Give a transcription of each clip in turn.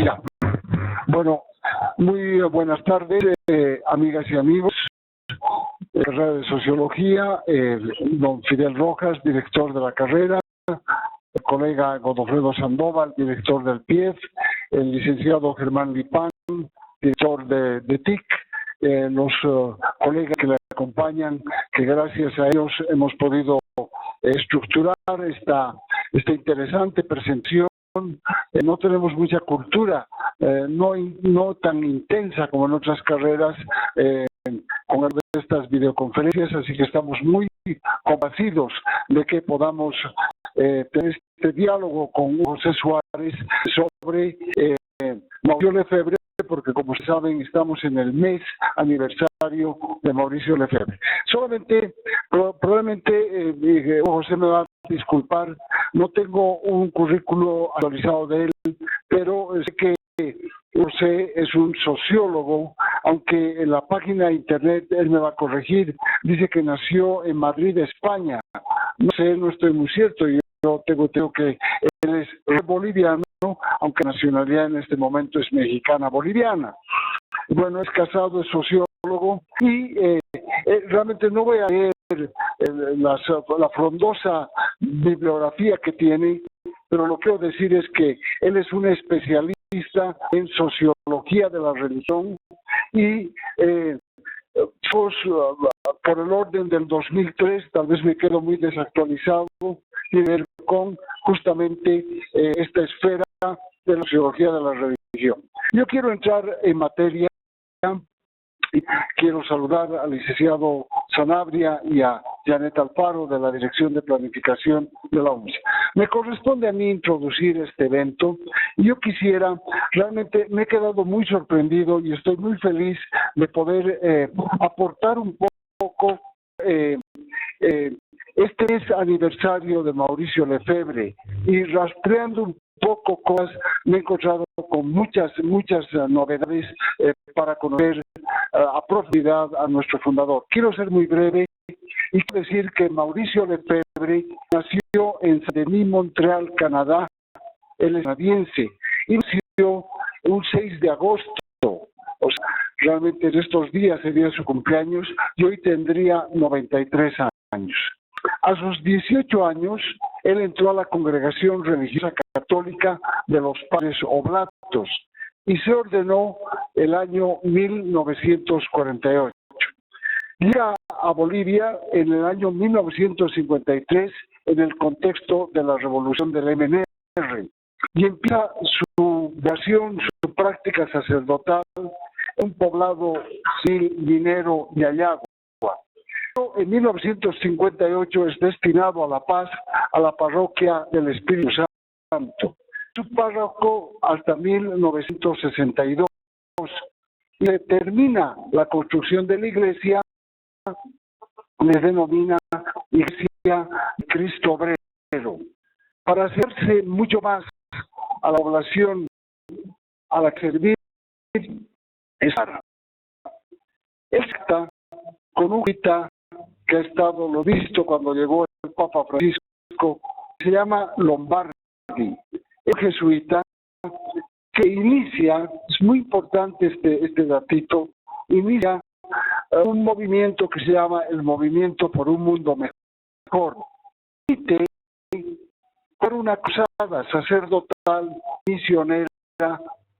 Ya. Bueno, muy buenas tardes, amigas y amigos de la carrera de Sociología, don Fidel Rojas, director de la carrera, el colega Godofredo Sandoval, director del PIEF, el licenciado Germán Lipán, director de TIC, los colegas que le acompañan, que gracias a ellos hemos podido estructurar esta interesante presentación. No tenemos mucha cultura, no tan intensa como en otras carreras con estas videoconferencias, así que estamos muy complacidos de que podamos tener este diálogo con José Suárez sobre Mauricio Lefebvre, porque como saben estamos en el mes aniversario de Mauricio Lefebvre. Solamente, probablemente José me va a disculpar, no tengo un currículo actualizado de él, pero sé que José es un sociólogo, aunque en la página de internet él me va a corregir, dice que nació en Madrid, España. No sé, no estoy muy cierto, yo tengo que él es boliviano, aunque nacionalidad en este momento es mexicana-boliviana. Bueno, es casado, es sociólogo y realmente no voy a leer la frondosa bibliografía que tiene, pero lo que quiero decir es que él es un especialista en sociología de la religión y por el orden del 2003, tal vez me quedo muy desactualizado, tiene que ver con justamente esta esfera de la sociología de la religión. Yo quiero entrar en materia. Quiero saludar al licenciado Sanabria y a Janet Alfaro de la Dirección de Planificación de la UNCE. Me corresponde a mí introducir este evento y yo quisiera, realmente me he quedado muy sorprendido y estoy muy feliz de poder aportar un poco este es aniversario de Mauricio Lefebvre y rastreando un poco cosas me he encontrado con muchas novedades para conocer a profundidad a nuestro fundador. Quiero ser muy breve y quiero decir que Mauricio Lefebvre nació en Saint-Denis, Montreal, Canadá. Él es canadiense y nació un 6 de agosto. O sea, realmente en estos días sería su cumpleaños y hoy tendría 93 años. A sus 18 años, él entró a la Congregación Religiosa Católica de los Padres Oblatos y se ordenó el año 1948. Llega a Bolivia en el año 1953 en el contexto de la revolución del MNR y empieza su vocación, su práctica sacerdotal en un poblado minero de Ayagua. En 1958 es destinado a La Paz, a la parroquia del Espíritu Santo. Su párroco hasta 1962 y termina la construcción de la iglesia, le denomina Iglesia Cristo Obrero, para hacerse mucho más a la población a la que servir es para. Esta con un jesuita que ha estado, lo visto cuando llegó el Papa Francisco, se llama Lombardi, el jesuita que inicia, es muy importante este datito, inicia un movimiento que se llama el Movimiento por un Mundo Mejor. Por una cruzada sacerdotal, misionera,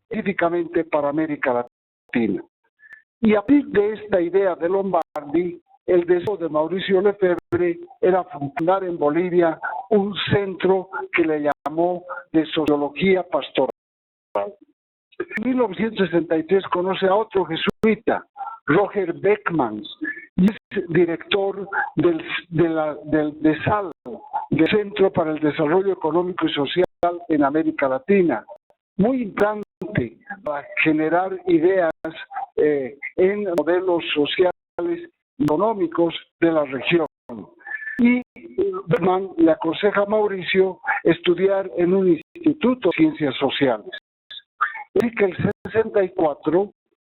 específicamente para América Latina. Y a partir de esta idea de Lombardi, el deseo de Mauricio Lefebvre era fundar en Bolivia un centro que le llamó de sociología pastoral. En 1963 conoce a otro jesuita, Roger Beckman, y es director de SAL, del Centro para el Desarrollo Económico y Social en América Latina. Muy importante para generar ideas en modelos sociales y económicos de la región. Y Beckman le aconseja a Mauricio estudiar en un instituto de ciencias sociales. Así que el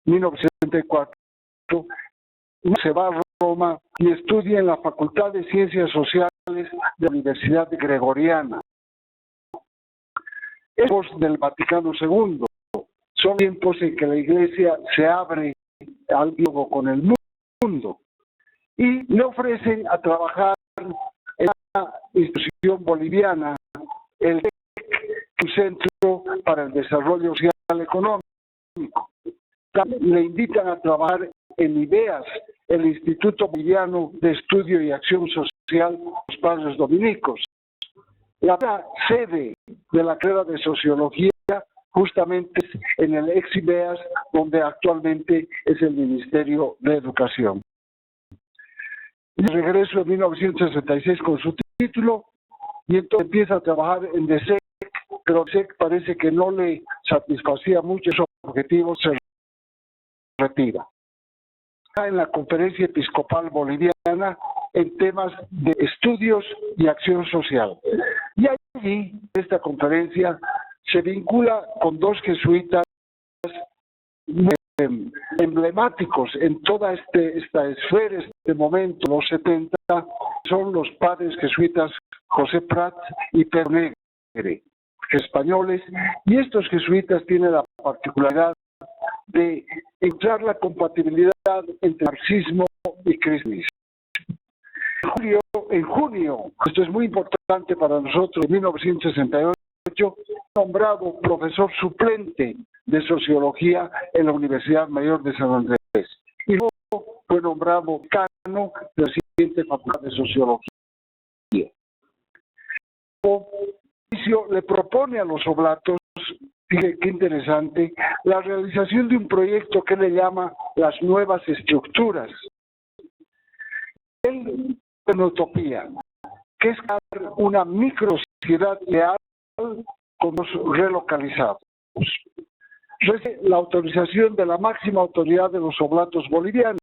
1964, se va a Roma y estudia en la Facultad de Ciencias Sociales de la Universidad Gregoriana. Tiempos del Vaticano II son tiempos en que la Iglesia se abre al diálogo con el mundo y le ofrecen a trabajar en la institución boliviana, el Centro para el Desarrollo Social Económico. Le invitan a trabajar en IDEAS, el Instituto Boliviano de Estudio y Acción Social de los Padres Dominicos. La sede de la carrera de Sociología justamente es en el ex-IDEAS, donde actualmente es el Ministerio de Educación. Y regreso en 1966 con su título y entonces empieza a trabajar en DESEC, pero DESEC parece que no le satisfacía mucho esos objetivos, se retira. En la Conferencia Episcopal Boliviana en temas de estudios y acción social. Y allí, en esta conferencia, se vincula con dos jesuitas emblemáticos en toda esta esfera, este momento, los 70, son los padres jesuitas José Prat y Pedro Negre, españoles, y estos jesuitas tienen la particularidad de encontrar la compatibilidad entre marxismo y cristianismo. En junio, esto es muy importante para nosotros, en 1968, nombrado profesor suplente de Sociología en la Universidad Mayor de San Andrés. Y luego fue nombrado decano de la siguiente Facultad de Sociología. Le propone a los oblatos, fíjate qué interesante, la realización de un proyecto que le llama las nuevas estructuras. Él una utopía, que es crear una microsociedad real con los relocalizados. La autorización de la máxima autoridad de los oblatos bolivianos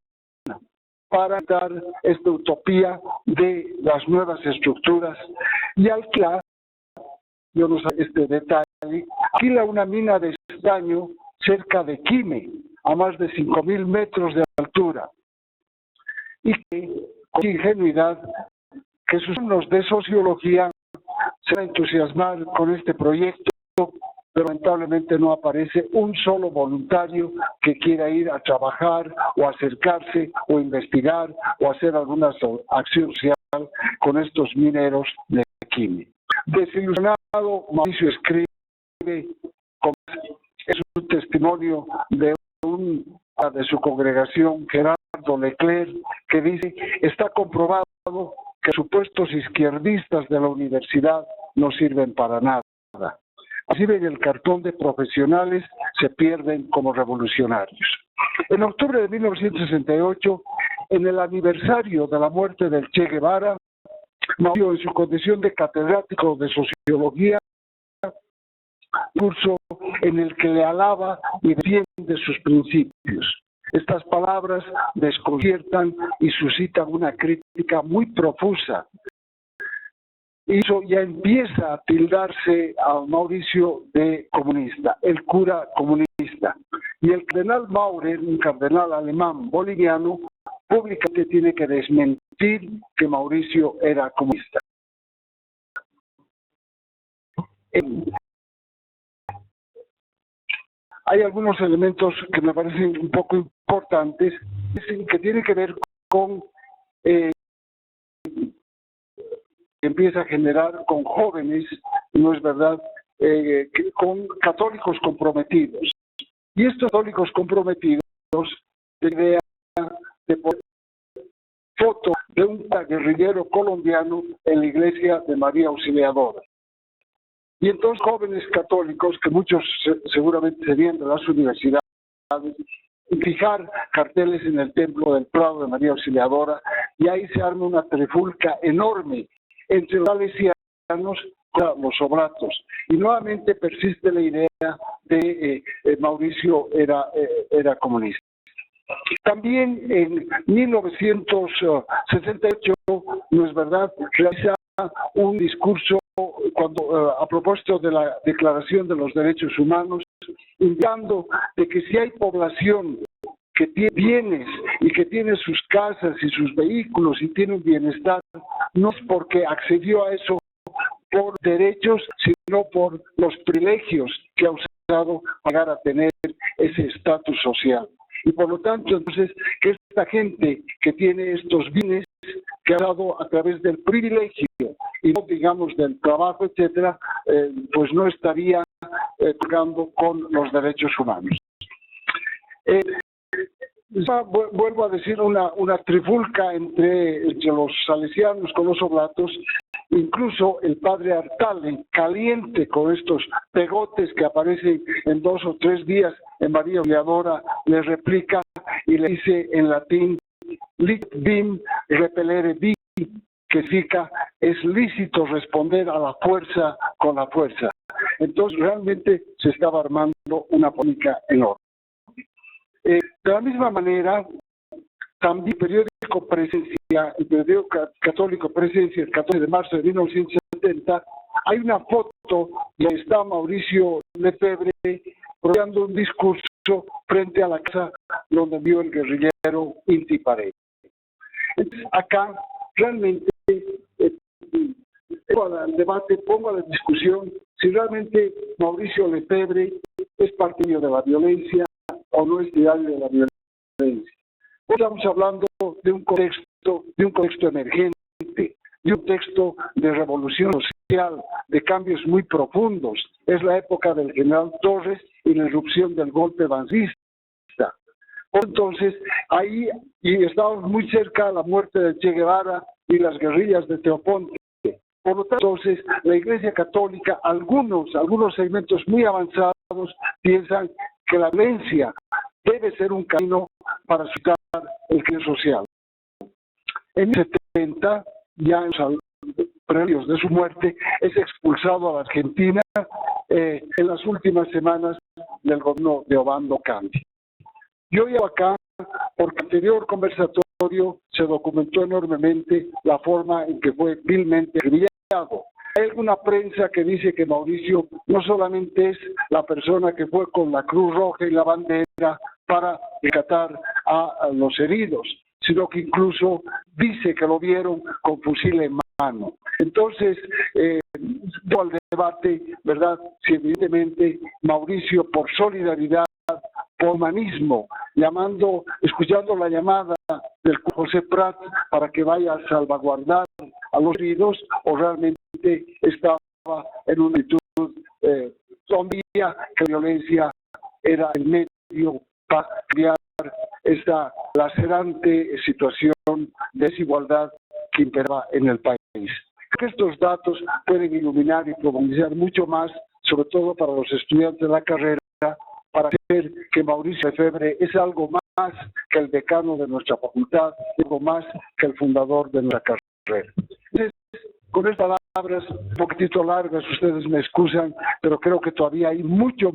para dar esta utopía de las nuevas estructuras y alquilar, yo no sé este detalle, alquila una mina de estaño cerca de Quime, a más de 5.000 metros de altura, y que con ingenuidad que sus alumnos de sociología se van a entusiasmar con este proyecto, pero lamentablemente no aparece un solo voluntario que quiera ir a trabajar o acercarse o investigar o hacer alguna acción social con estos mineros de Quime. Desilusionado, Mauricio escribe, es un testimonio de su congregación, Gerardo Leclerc, que dice: está comprobado que supuestos izquierdistas de la universidad no sirven para nada. Así ven el cartón de profesionales, se pierden como revolucionarios. En octubre de 1968, en el aniversario de la muerte del Che Guevara, Mauricio, en su condición de catedrático de Sociología, curso en el que le alaba y defiende sus principios. Estas palabras desconciertan y suscitan una crítica muy profusa. Y eso ya empieza a tildarse a Mauricio de comunista, el cura comunista. Y el cardenal Maurer, un cardenal alemán boliviano, públicamente tiene que desmentir que Mauricio era comunista. Hay algunos elementos que me parecen un poco importantes, que tienen que ver con que empieza a generar con jóvenes, no es verdad, con católicos comprometidos. Y estos católicos comprometidos, de idea de poner foto de un guerrillero colombiano en la iglesia de María Auxiliadora. Y entonces jóvenes católicos, que muchos seguramente serían de las universidades, fijar carteles en el templo del Prado de María Auxiliadora, y ahí se arma una trifulca enorme entre los salesianos y los oblatos. Y nuevamente persiste la idea de Mauricio era comunista. También en 1968, no es verdad, realiza un discurso a propósito de la Declaración de los Derechos Humanos, indicando de que si hay población que tiene bienes y que tiene sus casas y sus vehículos y tiene un bienestar, no es porque accedió a eso por derechos, sino por los privilegios que ha usado para llegar a tener ese estatus social. Y por lo tanto, entonces, que esta gente que tiene estos bienes que ha dado a través del privilegio y no, digamos, del trabajo, etcétera, pues no estaría tocando con los derechos humanos. Vuelvo a decir una trifulca entre los salesianos con los oblatos. Incluso el padre Artale, caliente con estos pegotes que aparecen en 2 o 3 días en María Auxiliadora, le replica y le dice en latín, lit bim repelere vi, que significa es lícito responder a la fuerza con la fuerza. Entonces realmente se estaba armando una polémica enorme. De la misma manera, también el periódico católico Presencia, el 14 de marzo de 1970, hay una foto y ahí está Mauricio Lefebvre pronunciando un discurso frente a la casa donde vio el guerrillero Inti Pared. Entonces, acá realmente pongo al debate, pongo a la discusión si realmente Mauricio Lefebvre es partidario de la violencia o no es partidario de la violencia. Estamos hablando de un contexto emergente, de un contexto de revolución social, de cambios muy profundos. Es la época del general Torres y la irrupción del golpe banzista. Entonces, ahí y estamos muy cerca de la muerte de Che Guevara y las guerrillas de Teoponte. Por lo tanto, entonces, la Iglesia Católica, algunos segmentos muy avanzados piensan que la violencia debe ser un camino para suscitar el cambio social. En el 70, ya en los previos de su muerte, es expulsado a la Argentina en las últimas semanas del gobierno de Obando Candy. Yo llevo acá porque el anterior conversatorio se documentó enormemente la forma en que fue vilmente acribillado. Hay alguna prensa que dice que Mauricio no solamente es la persona que fue con la Cruz Roja y la bandera para rescatar a los heridos, sino que incluso dice que lo vieron con fusil en mano. Entonces, al debate, ¿verdad? Si evidentemente Mauricio, por solidaridad, por humanismo, escuchando la llamada del José Prat para que vaya a salvaguardar a los heridos, o realmente estaba en una actitud donde que la violencia era el medio para cambiar esta lacerante situación de desigualdad que imperaba en el país. Creo que estos datos pueden iluminar y profundizar mucho más, sobre todo para los estudiantes de la carrera, para ver que Mauricio Lefebvre es algo más que el decano de nuestra facultad, algo más que el fundador de nuestra carrera. Entonces, con estas palabras un poquitito largas, ustedes me excusan, pero creo que todavía hay mucho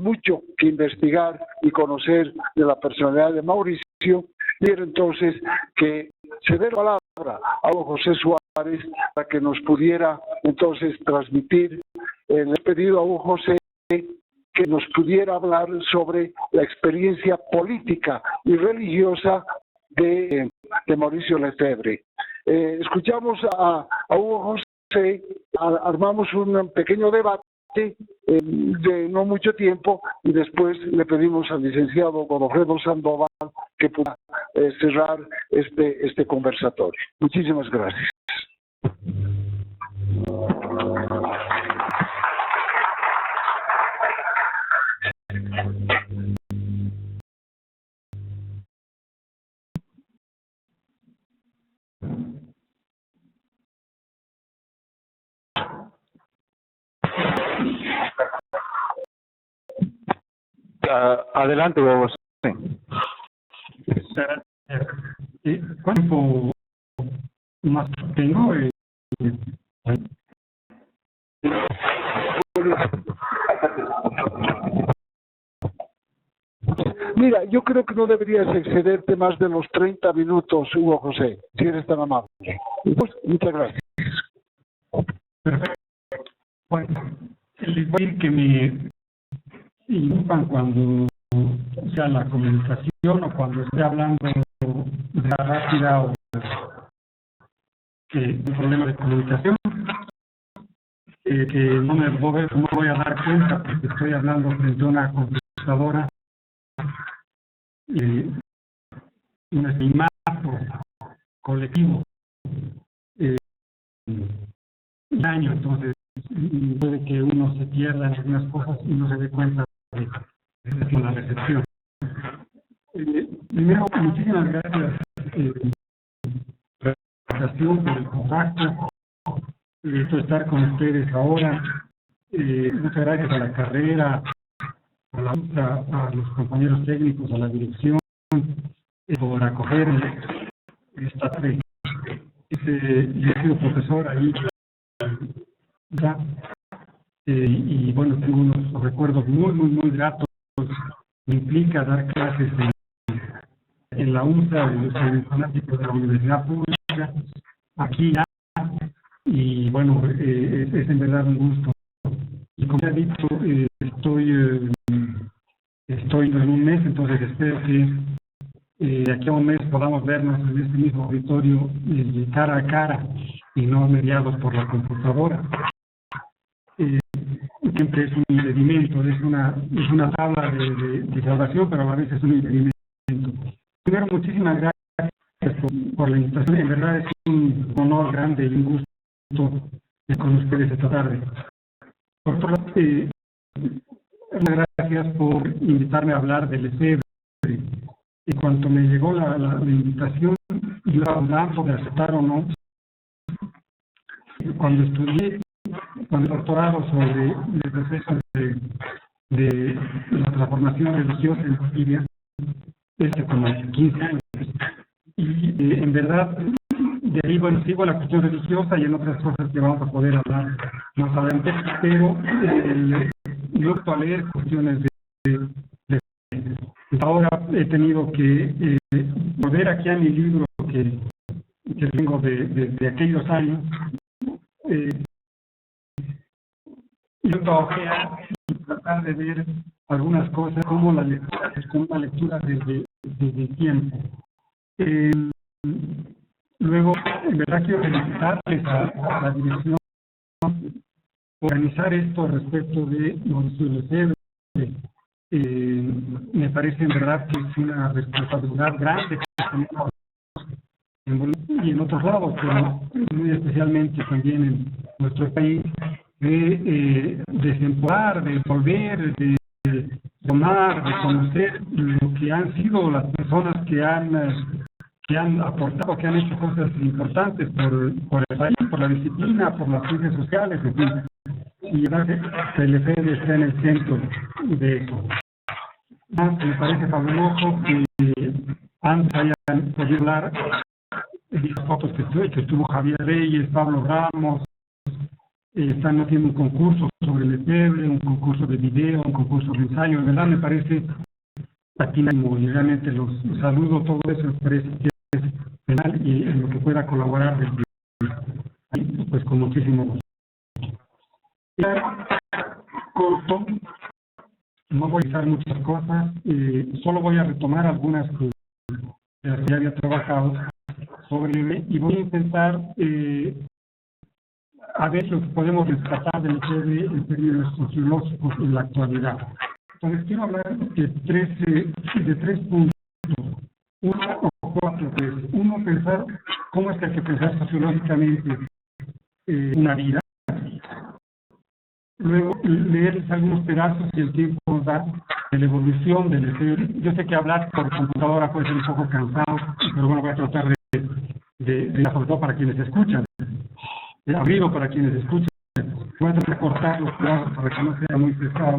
que investigar y conocer de la personalidad de Mauricio. Quiero entonces que se dé la palabra a José Suárez para que nos pudiera entonces transmitir. Le he pedido a José que nos pudiera hablar sobre la experiencia política y religiosa de Mauricio Lefebvre. Escuchamos a Hugo José, armamos un pequeño debate de no mucho tiempo y después le pedimos al licenciado Godofredo Sandoval que pueda cerrar este conversatorio. Muchísimas gracias. Adelante, vos. ¿Cuánto tiempo más tengo? Mira, yo creo que no deberías excederte más de los 30 minutos, Hugo José, si eres tan amable. Pues, muchas gracias. Perfecto. Bueno, les voy a decir que me interrumpan cuando sea la comunicación o cuando esté hablando de discapacidad o un problema de comunicación, que no me voy a dar cuenta porque estoy hablando frente a una computadora, un estimato colectivo, daño, entonces puede que uno se pierda en algunas cosas y no se dé cuenta de la recepción. Primero, muchísimas gracias por el contacto, por estar con ustedes ahora. Muchas gracias a la carrera, a los compañeros técnicos, a la dirección, por acoger esta tarde. Yo he sido profesor ahí, y bueno, tengo unos recuerdos muy gratos. Me implica dar clases en la UNSA, en fanático de la Universidad Pública, aquí ya, y bueno, es en verdad un gusto. Y como ya he dicho, estoy en un mes, entonces espero que de aquí a un mes podamos vernos en este mismo auditorio cara a cara y no mediados por la computadora. Siempre es un impedimento, es una tabla de salvación, pero a veces es un impedimento. Primero, muchísimas gracias por la invitación. En verdad es un honor grande y un gusto estar con ustedes esta tarde. Por otro lado, muchas gracias por invitarme a hablar del ESEBRE. En cuanto me llegó la invitación, yo estaba dudando de aceptar o no. Cuando estudié con el doctorado sobre el proceso de la transformación religiosa en Bolivia, como 15 años. Y en verdad, de ahí, bueno, sigo la cuestión religiosa y en otras cosas que vamos a poder hablar más adelante, pero yo opto a leer cuestiones de ahora he tenido que volver aquí a mi libro que tengo de aquellos años, y tratar de ver algunas cosas como la lectura, como una lectura desde el tiempo. Luego, en verdad quiero felicitarles a la dirección por organizar esto respecto de Mauricio Lefebvre. Me parece en verdad que es una responsabilidad grande que tenemos en Bolivia y en otros lados, pero muy especialmente también en nuestro país, de desempolvar, de volver, de tomar, de conocer lo que han sido las personas que han aportado, que han hecho cosas importantes por el país, por la disciplina, por las ciencias sociales, en fin. Y que el EFED está en el centro de eso. Me parece fabuloso que antes hayan podido hablar de las fotos que estuvo Javier Reyes, Pablo Ramos, están haciendo un concurso sobre el EFED, un concurso de video, un concurso de ensayo. En verdad me parece patísimo y realmente los saludo, todo eso me parece que es penal y en lo que pueda colaborar pues con muchísimo gusto. Corto, no voy a usar muchas cosas, solo voy a retomar algunas de las que ya había trabajado sobre, y voy a intentar a ver lo que podemos rescatar del EFED en términos sociológicos en la actualidad. Entonces quiero hablar de tres puntos, uno o cuatro. Uno, pensar cómo es que hay que pensar sociológicamente una vida. Luego, leerles algunos pedazos y el tiempo nos da de la evolución del EFED. Yo sé que hablar por computadora puede ser un poco cansado, pero bueno, voy a tratar de sobre todo para quienes escuchan, abrirlo para quienes escuchan. Voy a tratar de cortar los pedazos para que no sea muy pesado.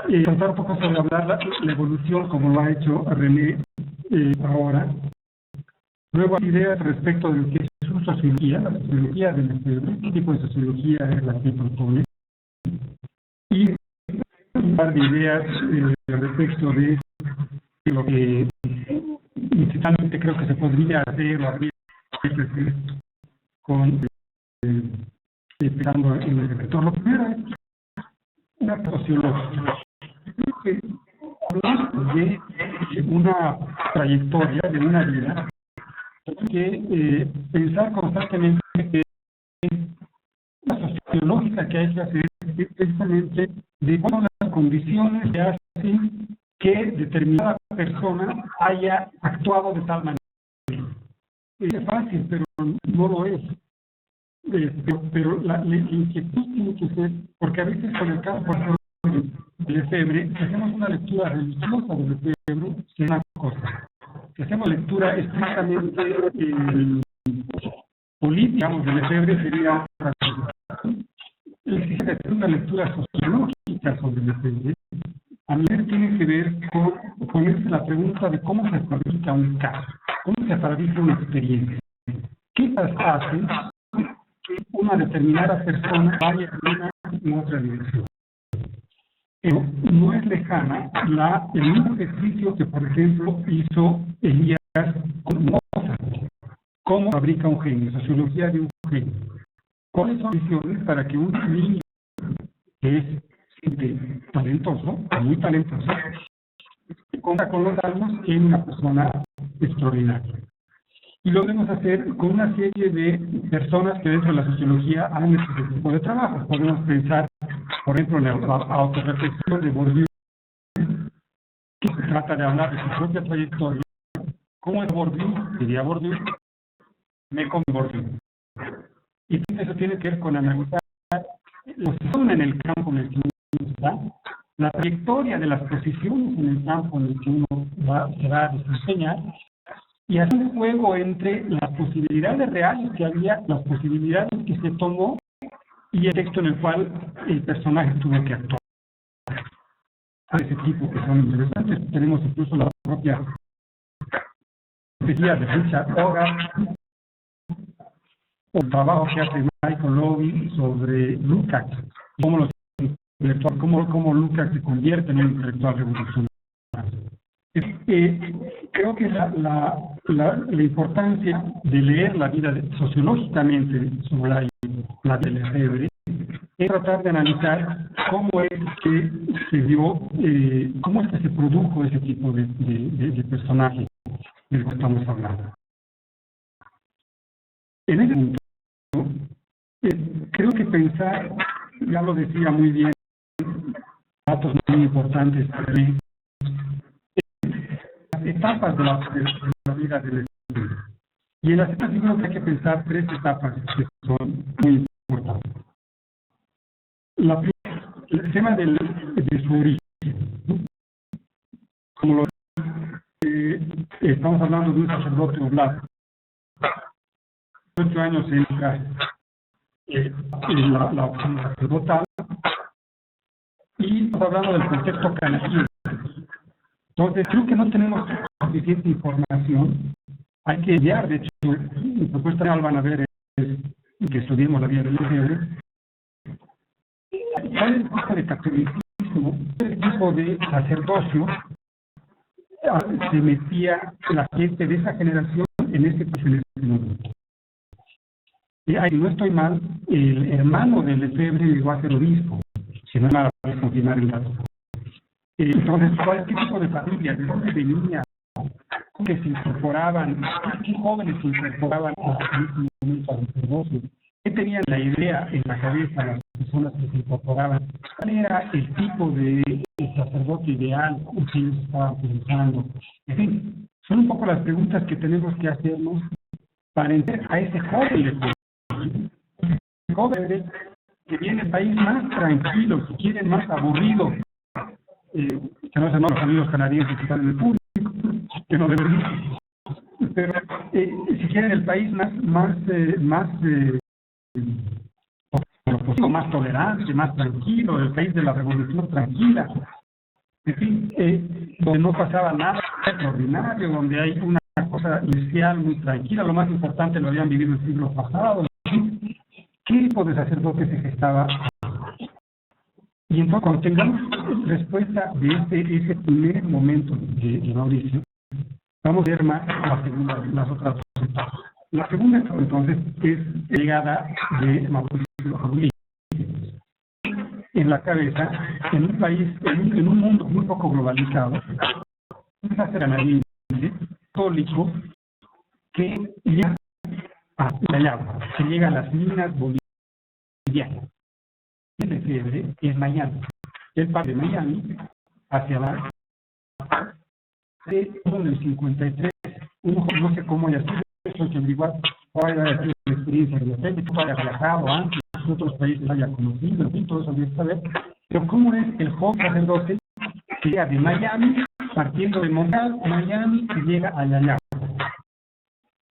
Y tratar un poco sobre hablar la evolución, como lo ha hecho René ahora. Luego, ideas respecto de lo que es su sociología, la sociología del EFED, qué tipo de sociología es la que propone. Y un par de ideas respecto de lo que principalmente creo que se podría hacer o habría que hacer con empezando en el sector. Lo primero es una sociología. Yo creo que hablamos de una trayectoria, de una vida, que pensar constantemente que la sociológica que hay que hacer es precisamente de cuáles son las condiciones que hacen que determinada persona haya actuado de tal manera. Es fácil, pero no lo es. Pero la inquietud tiene que ser, porque a veces con el caso, por ejemplo, de Lefebvre, si hacemos una lectura religiosa de Lefebvre, es una cosa. Si hacemos lectura estrictamente política, digamos, de Lefebvre, sería otra cosa. Si se hace una lectura sociológica sobre Lefebvre, a mí tiene que ver con ponerse la pregunta de cómo se fabrica un caso, cómo se fabrica una experiencia. ¿Qué hace que una determinada persona vaya en otra dirección? Pero no es lejana el mismo ejercicio que, por ejemplo, hizo Elías con Mozart. ¿Cómo fabrica un genio? Sociología de un genio. ¿Cuáles son las condiciones para que un niño que es talentoso, muy talentoso, se cuenta con los años en una persona extraordinaria? Y lo debemos hacer con una serie de personas que dentro de la sociología han hecho ese tipo de trabajo. Podemos pensar, por ejemplo, en la autorreflexión de Bourdieu, que se trata de hablar de su propia trayectoria. ¿Cómo es Bourdieu? Diría Bourdieu, me come Bourdieu. Y entonces eso tiene que ver con analizar la posición en el campo en el que uno está, la trayectoria de las posiciones en el campo en el que uno se va a desempeñar, y hacer un juego entre las posibilidades reales que había, las posibilidades que se tomó y el texto en el cual el personaje tuvo que actuar. De ese tipo que son interesantes. Tenemos incluso la propia profecía de Richard Hogarth, o el trabajo que hace Michael Lowy sobre Lukács, cómo Lukács se convierte en un intelectual revolucionario. Creo que la importancia de leer la vida sociológicamente sobre la vida de Lefebvre es tratar de analizar cómo es que se dio, cómo es que se produjo ese tipo de personaje del que estamos hablando. En ese punto, creo que pensar, ya lo decía muy bien, datos muy importantes para mí, las etapas de la vida del estudio. Y en las etapas yo creo que hay que pensar tres etapas que son muy importantes. El tema de su origen. Como estamos hablando de un sacerdote oblado. 8 años entra en la opción sacerdotal, y estamos hablando del contexto canadiense. Entonces, creo que no tenemos suficiente información. Hay que enviar, de hecho, mi propuesta real van a ver que estudiemos la vida del Lefebvre. ¿Cuál es el tipo de catolicismo? El tipo de sacerdocio se metía la gente de esa generación en este momento. Si no estoy mal, el hermano de Lefebvre llegó a ser obispo, si no es mal, para confirmar el dato. Entonces, ¿qué tipo de familia? ¿De dónde venía? Que se incorporaban, ¿qué jóvenes se incorporaban en ese momento al sacerdocio? ¿Qué tenían la idea en la cabeza las personas que se incorporaban? ¿Cuál era el tipo de sacerdote ideal que ellos estaban pensando? En fin, son un poco las preguntas que tenemos que hacernos para entender a ese joven que viene del país más tranquilo, si quieren más aburrido, que no se los amigos canadienses que están en el público, que no deberían, pero si quieren el país más tolerante, más tranquilo, el país de la revolución tranquila, en fin, donde no pasaba nada extraordinario, donde hay una cosa inicial muy tranquila, lo más importante lo habían vivido el siglo pasado. ¿Qué tipo de sacerdote se gestaba? Y entonces, cuando tengamos respuesta de ese primer momento de Mauricio, vamos a ver más las otras dos etapas. La segunda etapa, entonces, es llegada de Mauricio a Ulises. En la cabeza, en un país, en un mundo muy poco globalizado, un sacerdote canadiense católico que llega a la agua, que llega a las minas bolivianas. Tiene fiebre en Miami. Él parte de Miami hacia la en el 53. Uno no sé cómo haya sido, eso hay que averiguar cuál haya sido la experiencia de la gente, cómo haya viajado antes, que otros países haya conocido, en fin, todo eso habría que saber. Pero cómo es el joven sacerdote que llega de Miami, partiendo de Montreal, Miami, y llega a la Llagua.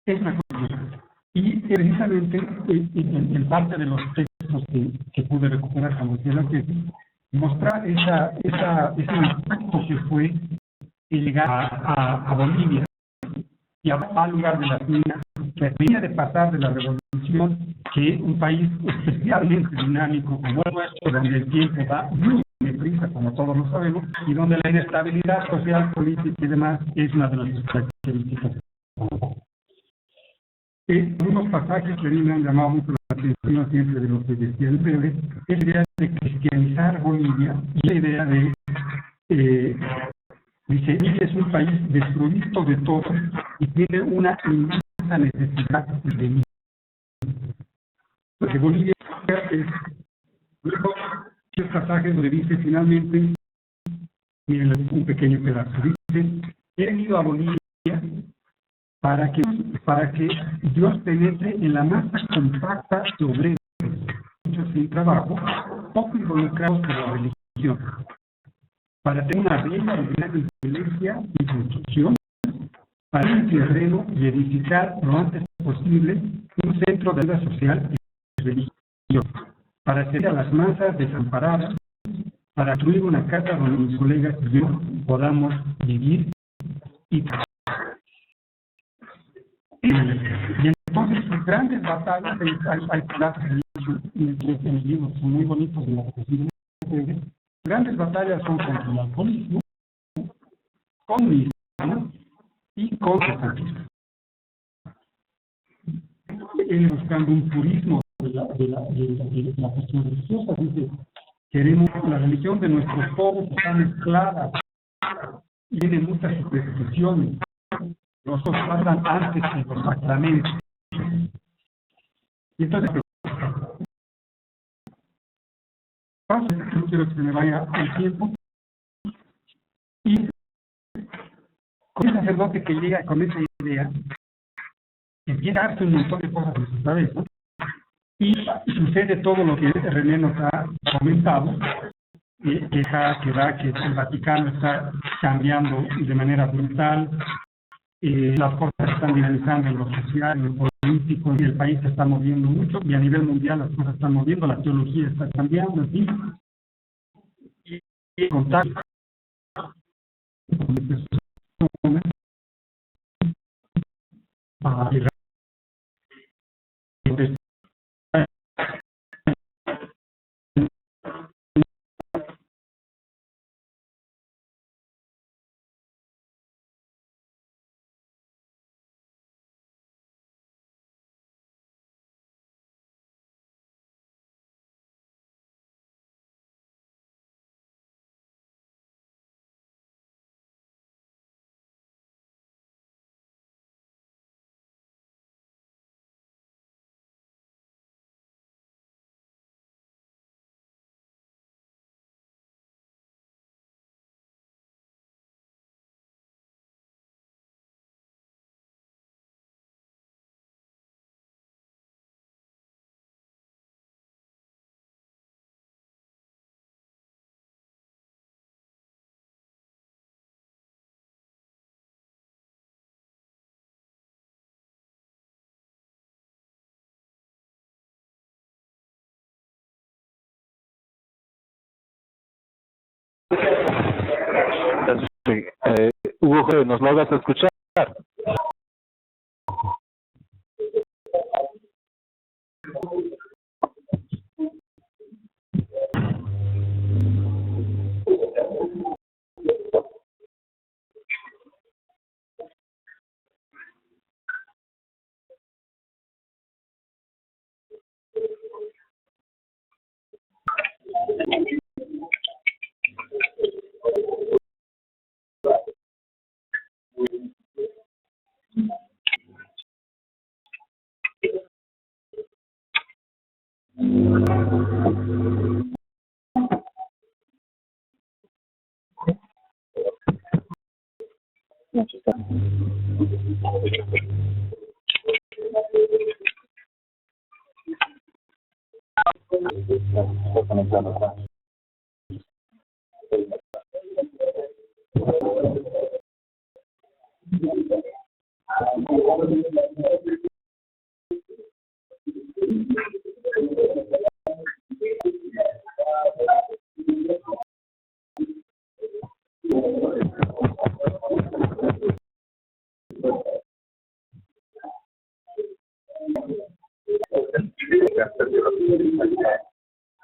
Es una cosa. Y precisamente en parte de los textos que pude recuperar cuando fui a la tesis, mostrar ese impacto que fue llegar a Bolivia y al lugar de las minas, que venía de pasar de la revolución, que un país especialmente dinámico como el nuestro, donde el tiempo va muy deprisa, como todos lo sabemos, y donde la inestabilidad social, política y demás es una de las características. Unos pasajes que a mí me han llamado mucho la atención siempre de lo que decía el breve, es la idea de cristianizar Bolivia y la idea de dice, Bolivia es un país desprovisto de todo y tiene una inmensa necesidad de mí. Porque Bolivia es luego tres pasajes donde dice finalmente, miren un pequeño pedazo, dice, he venido a Bolivia para que Dios penetre en la masa compacta de obreros, muchos sin trabajo, poco involucrados por la religión, para tener una bella y gran iglesia y construcción, para ir al terreno y edificar lo antes posible un centro de vida social y religiosa, para servir a las masas desamparadas, para construir una casa donde mis colegas y yo podamos vivir y trabajar. Y entonces sus grandes batallas, hay pedazos en el libro muy bonitos de la posibilidad. Grandes batallas son contra el alcoholismo, comunismo y contra el fascismo. Él buscando un purismo de la cuestión religiosa, dice, queremos la religión de nuestros pobres está mezclada y tiene muchas supersticiones. Los hablan antes que los sacramentos. Y entonces, no quiero que se me vaya el tiempo. Y con el sacerdote que llega con esa idea, empieza a darse un montón de cosas en su cabeza, y sucede todo lo que René nos ha comentado, que el Vaticano está cambiando de manera brutal, las cosas se están dinamizando en lo social, en lo político, y el país se está moviendo mucho, y a nivel mundial las cosas están moviendo, la teología está cambiando, en fin. Y contacto con personas Sí, Hugo, ¿nos logras escuchar?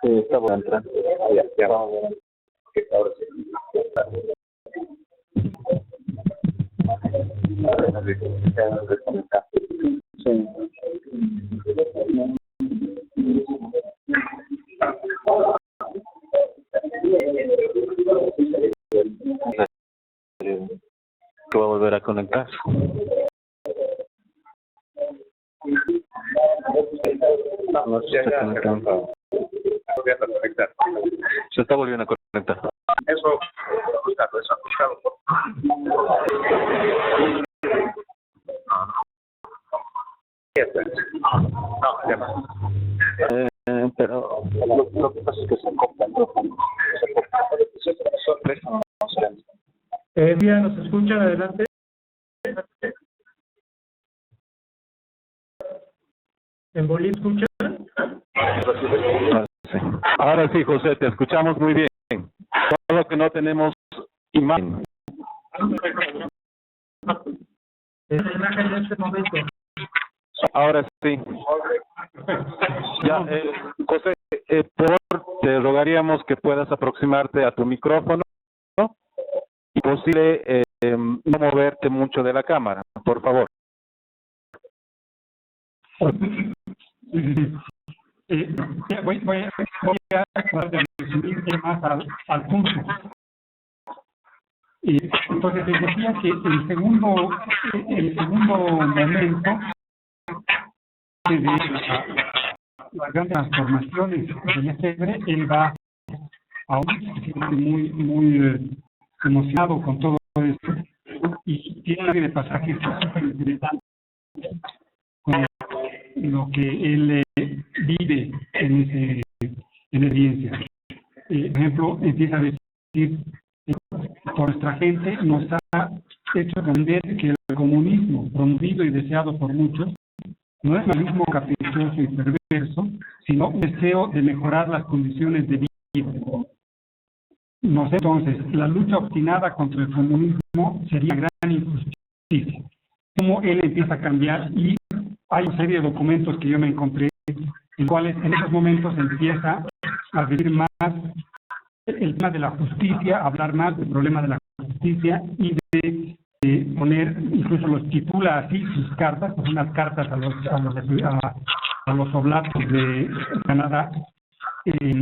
Sí, está bueno entrar. Ya vamos a ver. Ahora sí. Sí. Que va a volver a conectar. No se está conectando. Se está volviendo a conectar. Eso, ajustado. No, ya no. Pero lo que pasa es que se acopla. Bien, ¿nos escuchan? Adelante. ¿En Bolivia escuchan? Sí. Ahora sí, José, te escuchamos muy bien. Solo que no tenemos imagen. ¿Es imagen en este momento? Ahora sí. Ya, José, te rogaríamos que puedas aproximarte a tu micrófono, ¿no? Y posible no moverte mucho de la cámara, por favor. Voy a tratar de resumir más al punto. Entonces, les decía que el segundo momento de las grandes transformaciones de Lefebvre, él va a un muy emocionado con todo esto, y tiene una serie de pasajes súper interesantes con lo que él vive en esa audiencia. Por ejemplo, empieza a decir, por nuestra gente nos ha hecho entender que el comunismo, promovido y deseado por muchos, no es realismo caprichoso y perverso, sino un deseo de mejorar las condiciones de vida. No sé, entonces, la lucha obstinada contra el comunismo sería gran injusticia. Cómo él empieza a cambiar, y hay una serie de documentos que yo me encontré, en cuales en esos momentos empieza a decir más el tema de la justicia, hablar más del problema de la justicia y de poner, incluso los titula así sus cartas, pues unas cartas a los oblatos de Canadá,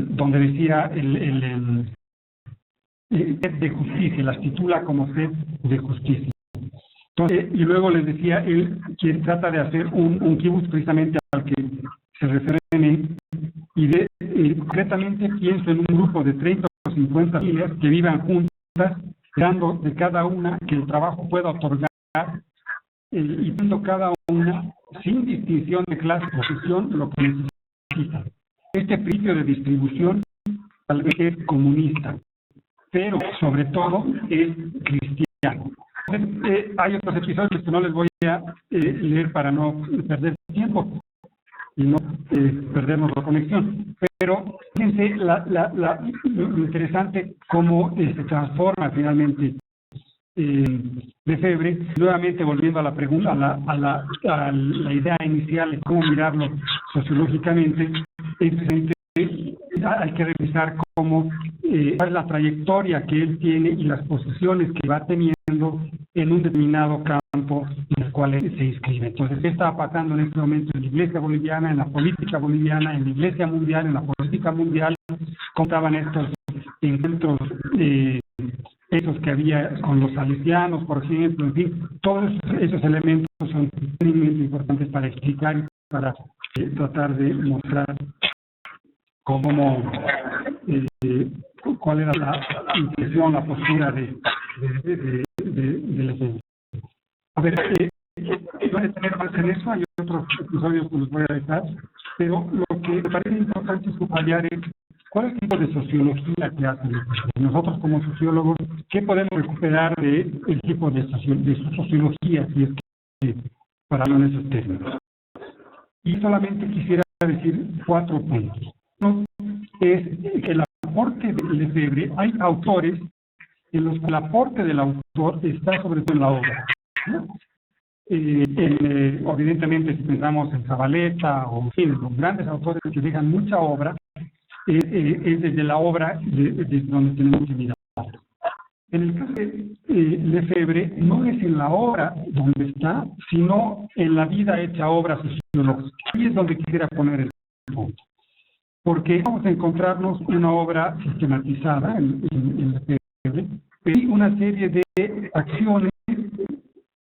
donde decía el sed de justicia, las titula como sed de justicia. Entonces, y luego les decía, él quien trata de hacer un kibutz precisamente al que se refieren, y concretamente pienso en un grupo de 30 o 50 familias que vivan juntas, dando de cada una que el trabajo pueda otorgar, y dando cada una, sin distinción de clase o profesión, lo que necesita. Este principio de distribución tal vez es comunista, pero sobre todo es cristiano. Hay otros episodios que no les voy a leer para no perder tiempo y no perdernos la conexión. Pero fíjense lo interesante cómo se transforma finalmente Lefebvre, nuevamente volviendo a la pregunta, a la idea inicial de cómo mirarlo sociológicamente. Hay que revisar cómo es la trayectoria que él tiene y las posiciones que va teniendo en un determinado campo en el cual se inscribe. Entonces, ¿qué está pasando en este momento en la Iglesia boliviana, en la política boliviana, en la Iglesia mundial, en la política mundial? ¿Cómo estaban estos encuentros, esos que había con los salesianos, por ejemplo? En fin, todos esos elementos son muy importantes para explicar y para tratar de mostrar cómo, cuál era la intención, la postura de Lefebvre. A ver, voy a tener más en eso, hay otros episodios que los voy a dejar, pero lo que me parece importante subrayar es cuál es el tipo de sociología que hacen. Nosotros como sociólogos, ¿qué podemos recuperar del tipo de sociología, si es que para hablar en esos términos? Y solamente quisiera decir 4 puntos. Uno es que el aporte de Lefebvre, hay autores en los que el aporte del autor está sobre todo en la obra, ¿no? Evidentemente, si pensamos en Zabaleta o en fin, los grandes autores que dejan mucha obra, es desde la obra desde donde tenemos que mirar. En el caso de Lefebvre, no es en la obra donde está, sino en la vida hecha obra sociológica. Ahí es donde quisiera poner el punto. Porque vamos a encontrarnos una obra sistematizada en Lefebvre, y una serie de acciones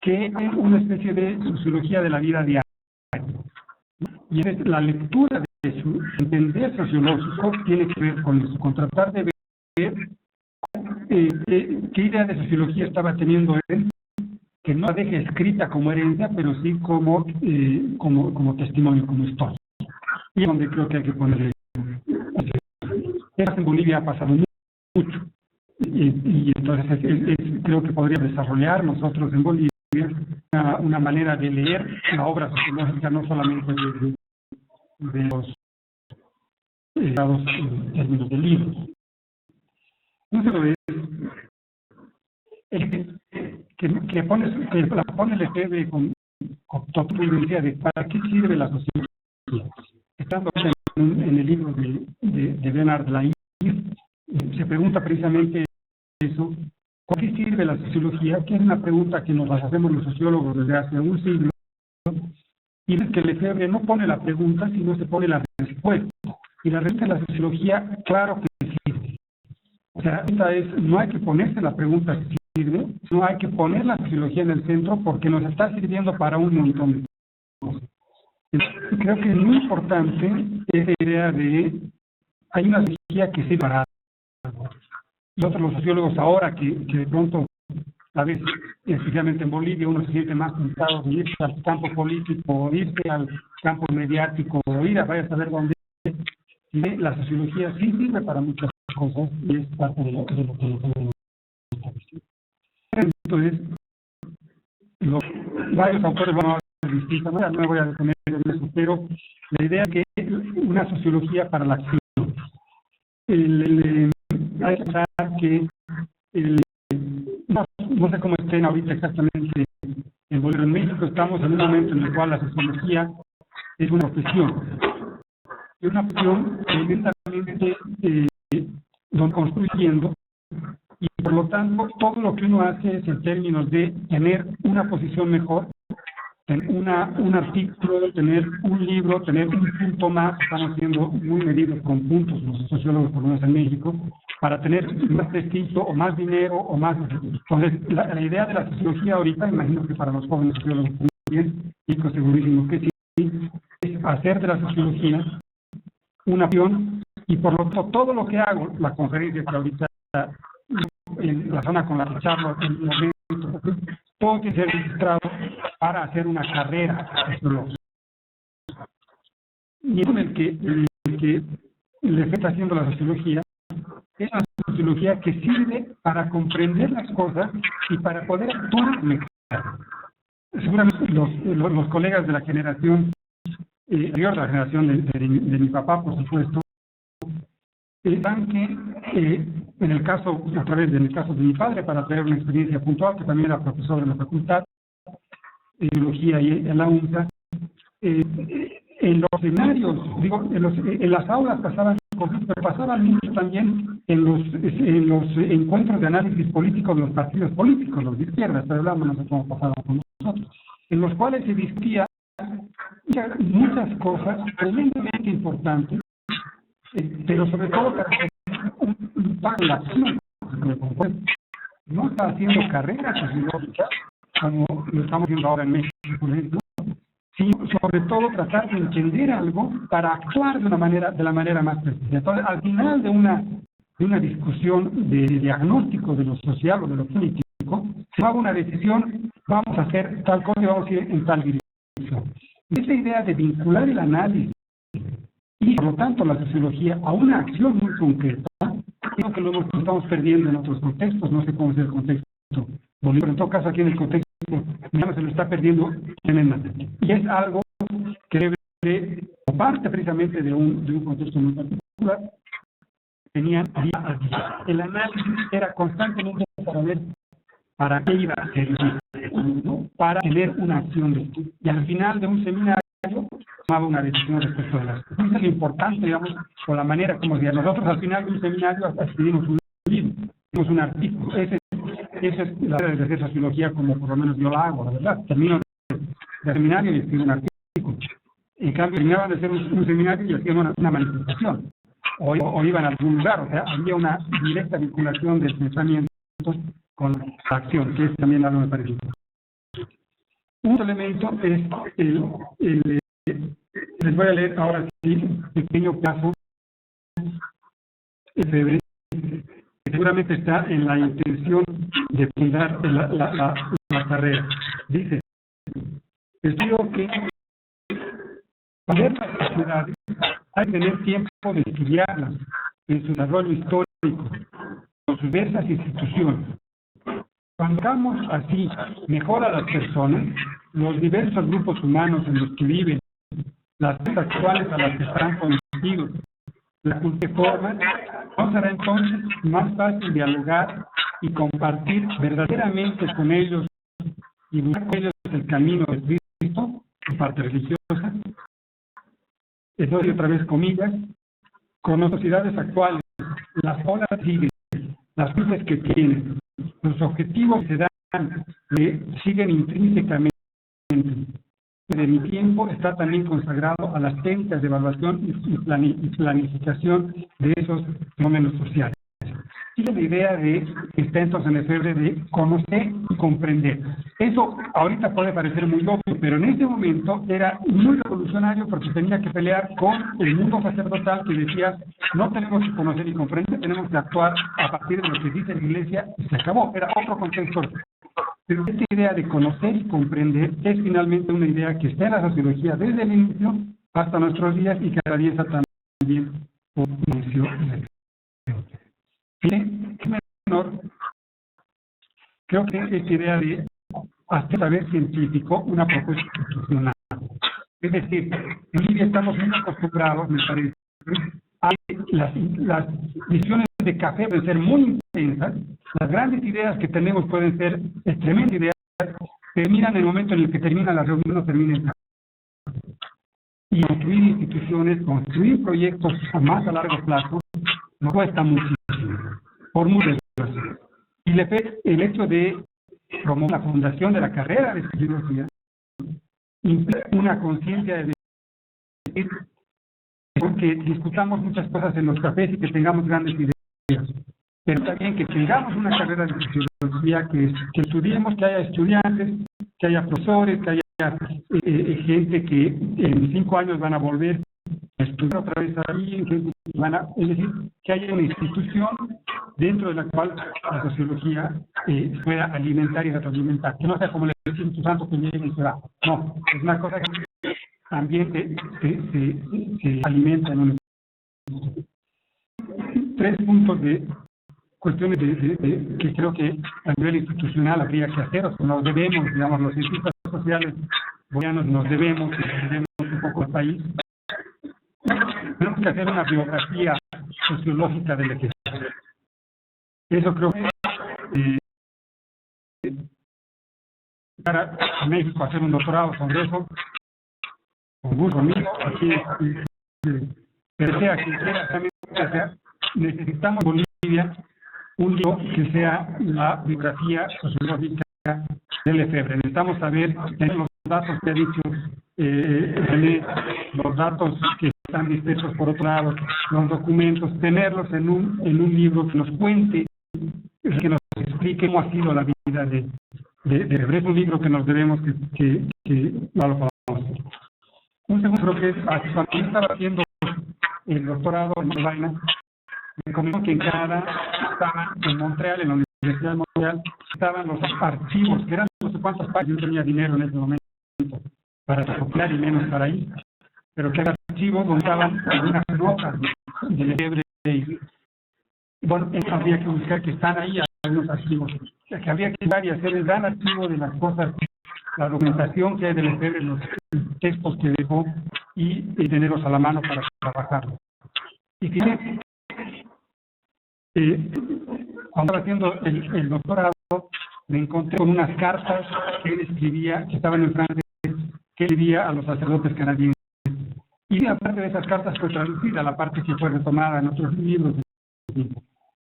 que es una especie de sociología de la vida diaria. Y la lectura de su entender sociológico tiene que ver con eso, con tratar de ver qué idea de sociología estaba teniendo él, que no la deje escrita como herencia, pero sí como testimonio, como historia. Y es donde creo que hay que ponerle. Eso en Bolivia ha pasado mucho. Y entonces creo que podría desarrollar nosotros en Bolivia una manera de leer la obra sociológica, no solamente de los dados en términos de libros. Entonces, que la pone Lefebvre con total evidencia de para qué sirve la sociología. Estando en el libro de Bernard Laïr, se pregunta precisamente eso, ¿por qué sirve la sociología? Que es una pregunta que nos hacemos los sociólogos desde hace un siglo, y es que Lefebvre no pone la pregunta, sino se pone la respuesta. Y la respuesta de la sociología, claro que sirve. O sea, no hay que ponerse la pregunta si sirve, no hay que poner la sociología en el centro porque nos está sirviendo para un montón de cosas. Creo que es muy importante esa idea de hay una sociología que sirve para algo. Nosotros los sociólogos ahora que de pronto, a veces, especialmente en Bolivia, uno se siente más tentado de irse al campo político, irse al campo mediático, o ir a vaya a saber dónde. La sociología sí sirve para muchas cosas y es parte de lo que tenemos. Entonces, varios autores van a hablar distintas, no me voy a detener en eso, pero la idea es que una sociología para la acción. Hay que pensar que no sé cómo estén ahorita exactamente en Bolivia. En México estamos en un momento en el cual la sociología es una profesión. Es una profesión tremendamente donde construyendo, y por lo tanto todo lo que uno hace es en términos de tener una posición mejor, tener un artículo, tener un libro, tener un punto más. Estamos siendo muy medidos con puntos los sociólogos, por lo menos en México, para tener más prestigio o más dinero o más. Entonces, la idea de la sociología ahorita, imagino que para los jóvenes sociólogos también, y estoy segurísimo que sí, es hacer de la sociología una acción, y por lo tanto todo lo que hago, la conferencia que ahorita en la zona con la que charlo, en el momento, todo tiene que ser registrado para hacer una carrera sociológica. Y en el que le está haciendo la sociología, es una sociología que sirve para comprender las cosas y para poder actuar mejor. Seguramente los colegas de la generación anterior, la generación de mi papá, por supuesto, saben que en el caso de mi padre, para traer una experiencia puntual, que también era profesor en la facultad de biología y en la UNSA, en los seminarios, en las aulas pasaban cosas, pero pasaban mucho también en los encuentros de análisis político de los partidos políticos, los de izquierda, pero hablamos nosotros cómo pasaban con nosotros, en los cuales se discutía muchas cosas tremendamente importantes, pero sobre todo para un impacto en la acción. No está haciendo carreras sociológicas como lo estamos viendo ahora en México, por ejemplo, sino sobre todo tratar de entender algo para actuar de la manera más precisa. Entonces, al final de una discusión de diagnóstico de lo social o de lo político, se toma una decisión, vamos a hacer tal cosa y vamos a ir en tal dirección. Y esa idea de vincular el análisis y, por lo tanto, la sociología a una acción muy concreta, creo que lo estamos perdiendo en otros contextos, no sé cómo es el contexto bolivariano, pero en todo caso aquí en el contexto se lo está perdiendo tremendamente. Y es algo que debe, parte precisamente de un contexto muy particular, tenían día a día. El análisis era constantemente para ver para qué iba a servir, ¿no? Para tener una acción de estudio. Y al final de un seminario tomaba una decisión respecto de las cosas. Es lo importante, digamos, por la manera como decía. Nosotros al final de un seminario escribimos un libro, escribimos un artículo. Esa es la manera de hacer sociología como por lo menos yo la hago, la verdad. Termino el seminario y escribo un artículo. En cambio, terminaban de hacer un seminario y hacían una manifestación. O iban a algún lugar, o sea, había una directa vinculación del pensamiento con la acción, que es también algo me parece. Un elemento es les voy a leer ahora sí un pequeño caso de febrero, que seguramente está en la intención de fundar la carrera. Dice, estudio que para ver las sociedades hay que tener tiempo de estudiarlas en su desarrollo histórico, con sus diversas instituciones. Cuando hagamos así mejor a las personas, los diversos grupos humanos en los que viven, las cosas actuales a las que están conocidos, la cultura que forman, nos será entonces más fácil dialogar y compartir verdaderamente con ellos y buscar con ellos el camino de Cristo, en parte religiosa. Estoy otra vez comillas, con las sociedades actuales, las olas siguen, las luces que tienen, los objetivos se dan, siguen intrínsecamente. De mi tiempo está también consagrado a las técnicas de evaluación y planificación de esos fenómenos sociales. Y la idea de que está entonces en el febrero de conocer y comprender. Eso ahorita puede parecer muy obvio, pero en ese momento era muy revolucionario porque tenía que pelear con el mundo sacerdotal que decía, no tenemos que conocer y comprender, tenemos que actuar a partir de lo que dice la Iglesia y se acabó. Era otro contexto. Pero esta idea de conocer y comprender es finalmente una idea que está en la sociología desde el inicio hasta nuestros días y que atraviesa también por inicio. Menor, creo que esta idea de hacer saber científico una propuesta institucional. Es decir, en Libia estamos muy acostumbrados, me parece, a las visiones de café pueden ser muy intensas, las grandes ideas que tenemos pueden ser tremendas ideas, terminan en el momento en el que termina la reunión o termina el café. Y construir instituciones, construir proyectos a más a largo plazo, nos cuesta muchísimo, por muchas razones. Y el hecho de promover la fundación de la carrera de sociología implica una conciencia de decir que discutamos muchas cosas en los cafés y que tengamos grandes ideas, pero también que tengamos una carrera de sociología, que estudiemos, que haya estudiantes, que haya profesores, que haya gente que en 5 años van a volver a estudiar otra vez ahí, es decir, que haya una institución dentro de la cual la sociología pueda alimentar y retroalimentar, que no sea como el Espíritu Santo que llega y se va. No, es una cosa que también se alimenta en un... 3 puntos de cuestiones que creo que a nivel institucional habría que hacer, o sea, nos debemos, digamos, los científicos sociales bolivianos nos debemos un poco al país. Tenemos que hacer una biografía sociológica del ejército. Eso creo que para a México hacer un doctorado sobre eso, con gusto conmigo, aquí pero sea quien quiera, también necesitamos en Bolivia un libro que sea la biografía sociológica del Lefebvre. Necesitamos saber, tener los datos que ha dicho René, los datos que están dispersos por otro lado, los documentos, tenerlos en un libro que nos cuente, que nos explique cómo ha sido la vida de Lefebvre. Es un libro que nos debemos que no lo podamos hacer. Un segundo, creo que es, cuando yo estaba haciendo el doctorado en Lovaina, me comentó que en Canadá estaban, en Montreal, en la Universidad de Montreal, estaban los archivos, que eran no sé cuántas páginas, yo no tenía dinero en ese momento para recopilar y menos para ir, pero que eran archivos donde estaban algunas notas de Lefebvre y bueno, habría que buscar que están ahí algunos archivos, que habría que dar y hacer el gran archivo de las cosas, la documentación que hay de Lefebvre, los textos que dejó y tenerlos a la mano para trabajarlos. Y fíjense, cuando estaba haciendo el doctorado, me encontré con unas cartas que él escribía, que estaban en francés, que escribía a los sacerdotes canadienses. Y aparte de esas cartas fue traducida, la parte que fue retomada en otros libros.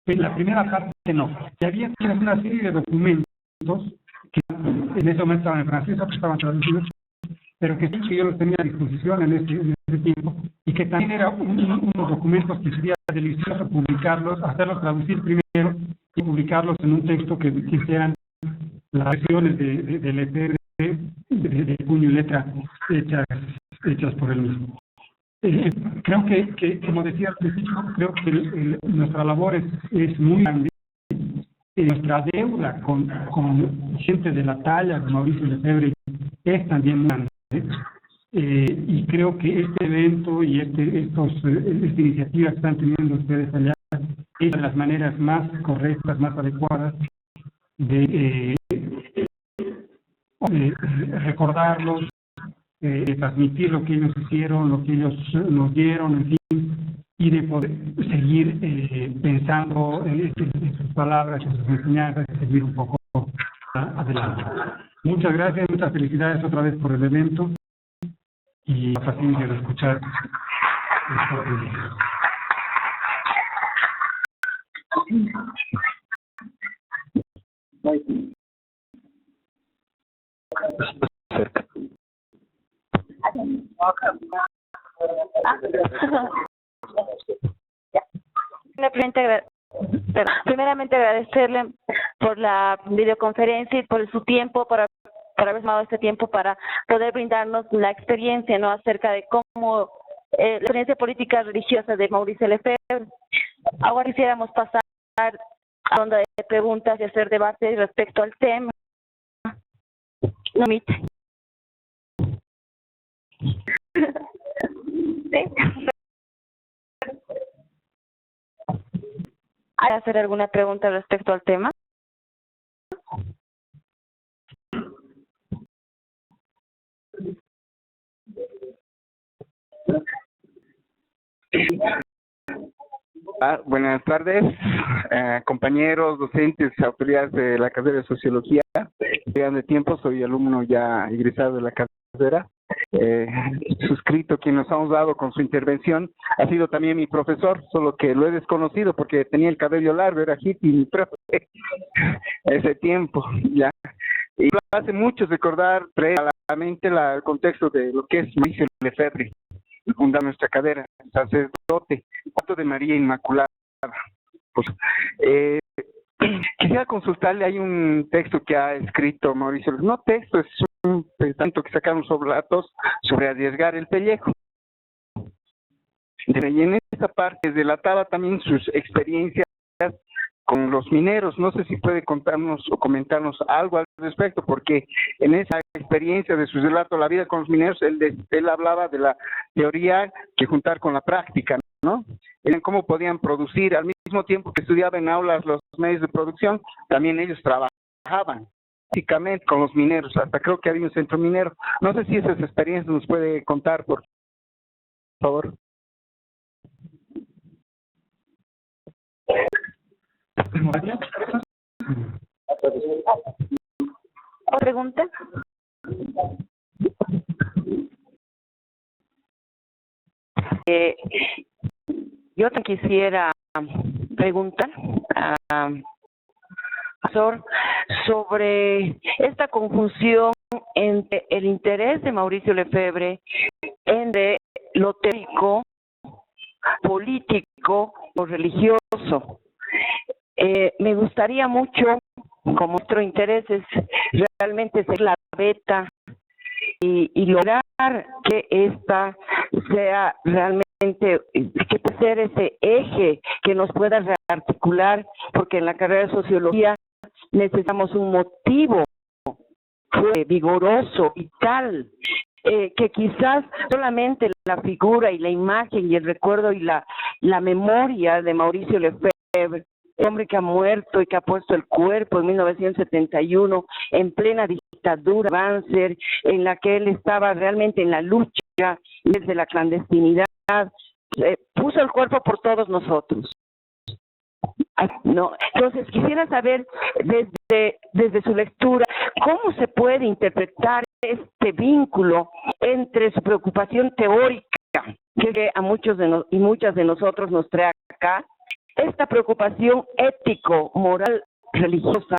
Pero la primera parte no. Y había una serie de documentos que en ese momento estaban en francés, otros estaban traducidos, pero que sí que yo los tenía a disposición en ese tiempo, y que también eran unos documentos que sería delicioso publicarlos, hacerlos traducir primero y publicarlos en un texto que sean las versiones de Lefebvre de puño y letra hechas por él mismo. Creo que, como decía al principio, creo que nuestra labor es muy grande. Nuestra deuda con gente de la talla de Mauricio Lefebvre es también muy grande. Y creo que este evento y esta iniciativa que están teniendo ustedes allá es de las maneras más correctas, más adecuadas de recordarlos, transmitir lo que ellos hicieron, lo que ellos nos dieron, en fin, y de poder seguir pensando en sus palabras, en sus enseñanzas, y seguir un poco adelante. Muchas gracias, muchas felicidades otra vez por el evento y la paciencia de escuchar esto. Primeramente agradecerle por la videoconferencia y por su tiempo, por haber tomado este tiempo para poder brindarnos la experiencia, ¿no?, acerca de cómo la experiencia política religiosa de Mauricio Lefebvre. Ahora quisiéramos pasar a la ronda de preguntas y hacer debate respecto al tema. No omite. ¿Hay hacer alguna pregunta respecto al tema? Buenas tardes, compañeros, docentes, autoridades de la carrera de Sociología. De tiempo, soy alumno ya egresado de la carrera. Suscrito, quien nos ha dado con su intervención, ha sido también mi profesor, solo que lo he desconocido porque tenía el cabello largo, era hippie mi profe ese tiempo, ya. Y lo hace mucho recordar a la mente el contexto de lo que es Mauricio Lefebvre, fundar nuestra carrera, sacerdote, Santo de María Inmaculada. Pues, quisiera consultarle, hay un texto que ha escrito Mauricio, no texto, es un tanto que sacaron sobre relatos sobre arriesgar el pellejo. Y en esta parte relataba también sus experiencias con los mineros. No sé si puede contarnos o comentarnos algo al respecto, porque en esa experiencia de su relato La vida con los mineros, él hablaba de la teoría que juntar con la práctica, ¿no? En cómo podían producir, al mismo tiempo que estudiaba en aulas los medios de producción, también ellos trabajaban básicamente con los mineros, hasta creo que había un centro minero. No sé si esas experiencias nos puede contar, por favor. ¿Otra pregunta? Yo te quisiera preguntar sobre esta conjunción entre el interés de Mauricio Lefebvre entre lo teórico, político o religioso. Me gustaría mucho, como nuestro interés es realmente ser la beta y lograr que esta sea realmente, que pueda ser ese eje que nos pueda rearticular, porque en la carrera de sociología necesitamos un motivo vigoroso, vital, que quizás solamente la figura y la imagen y el recuerdo y la memoria de Mauricio Lefebvre, el hombre que ha muerto y que ha puesto el cuerpo en 1971 en plena dictadura Banzer, en la que él estaba realmente en la lucha desde la clandestinidad, puso el cuerpo por todos nosotros. No, entonces quisiera saber desde su lectura cómo se puede interpretar este vínculo entre su preocupación teórica que a muchos y muchas de nosotros nos trae acá, esta preocupación ético, moral, religiosa,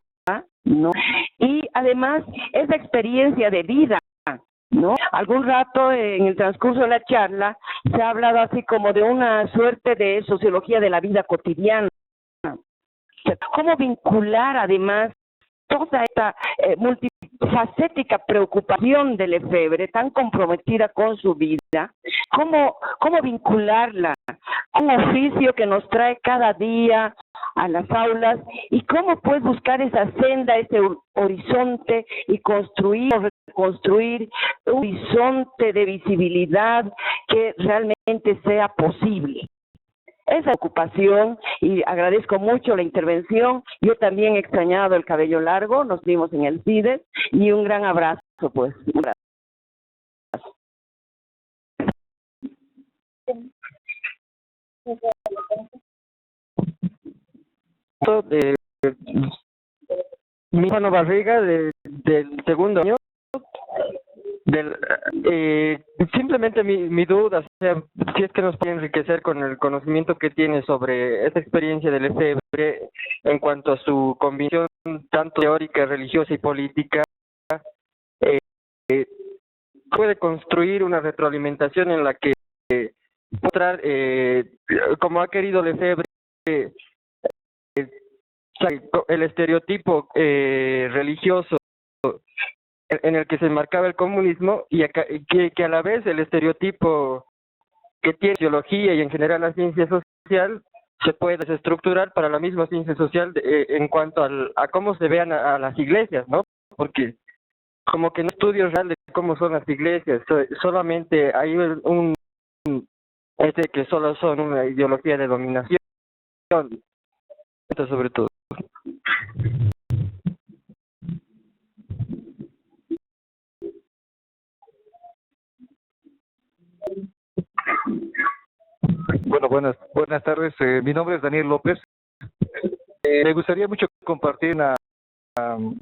¿no? Y además esa experiencia de vida, ¿no? Algún rato en el transcurso de la charla se ha hablado así como de una suerte de sociología de la vida cotidiana. ¿Cómo vincular además toda esta multifacética preocupación de Lefebvre, tan comprometida con su vida? ¿Cómo vincularla a un oficio que nos trae cada día a las aulas? ¿Y cómo puedes buscar esa senda, ese horizonte y reconstruir un horizonte de visibilidad que realmente sea posible? Esa ocupación, y agradezco mucho la intervención. Yo también he extrañado el cabello largo, nos vimos en el CIDES, y un gran abrazo, pues. Un abrazo. De mi hermano Barriga del segundo año simplemente mi duda, o sea, si es que nos puede enriquecer con el conocimiento que tiene sobre esta experiencia del Lefebvre en cuanto a su convicción tanto teórica, religiosa y política, puede construir una retroalimentación en la que mostrar, como ha querido Lefebvre, el estereotipo religioso en el que se enmarcaba el comunismo, y que a la vez el estereotipo que tiene sociología y en general la ciencia social se puede desestructurar para la misma ciencia social en cuanto a cómo se vean a las iglesias, ¿no? Porque como que no estudio real de cómo son las iglesias, solamente hay que solo son una ideología de dominación, sobre todo. Bueno, buenas tardes. Mi nombre es Daniel López. Me gustaría mucho compartir un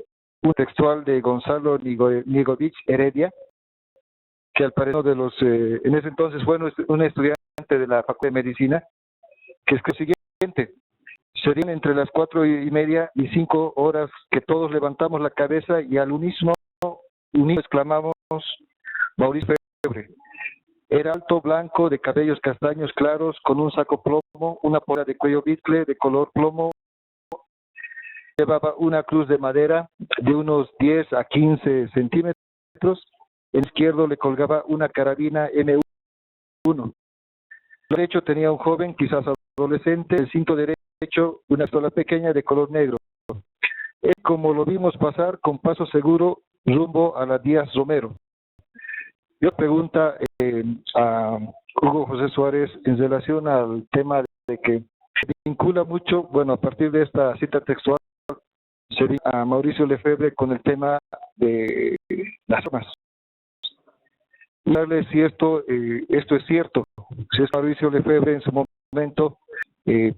textual de Gonzalo Nigovich Heredia, que al parecer uno de los, en ese entonces fue un estudiante de la Facultad de Medicina, que es lo siguiente: serían entre las 4:30 y 5 horas que todos levantamos la cabeza y al unísono exclamamos: Mauricio Lefebvre. Era alto, blanco, de cabellos castaños claros, con un saco plomo, una polera de cuello bicle de color plomo. Llevaba una cruz de madera de unos 10 a 15 centímetros. En el izquierdo le colgaba una carabina M1. El derecho tenía un joven, quizás adolescente. El cinto derecho, una pistola pequeña de color negro. Es como lo vimos pasar con paso seguro rumbo a la Díaz Romero. Yo pregunta a Hugo José Suárez en relación al tema de que se vincula mucho, bueno, a partir de esta cita textual, se vincula a Mauricio Lefebvre con el tema de las armas. Y darle si esto es cierto, si es Mauricio Lefebvre en su momento,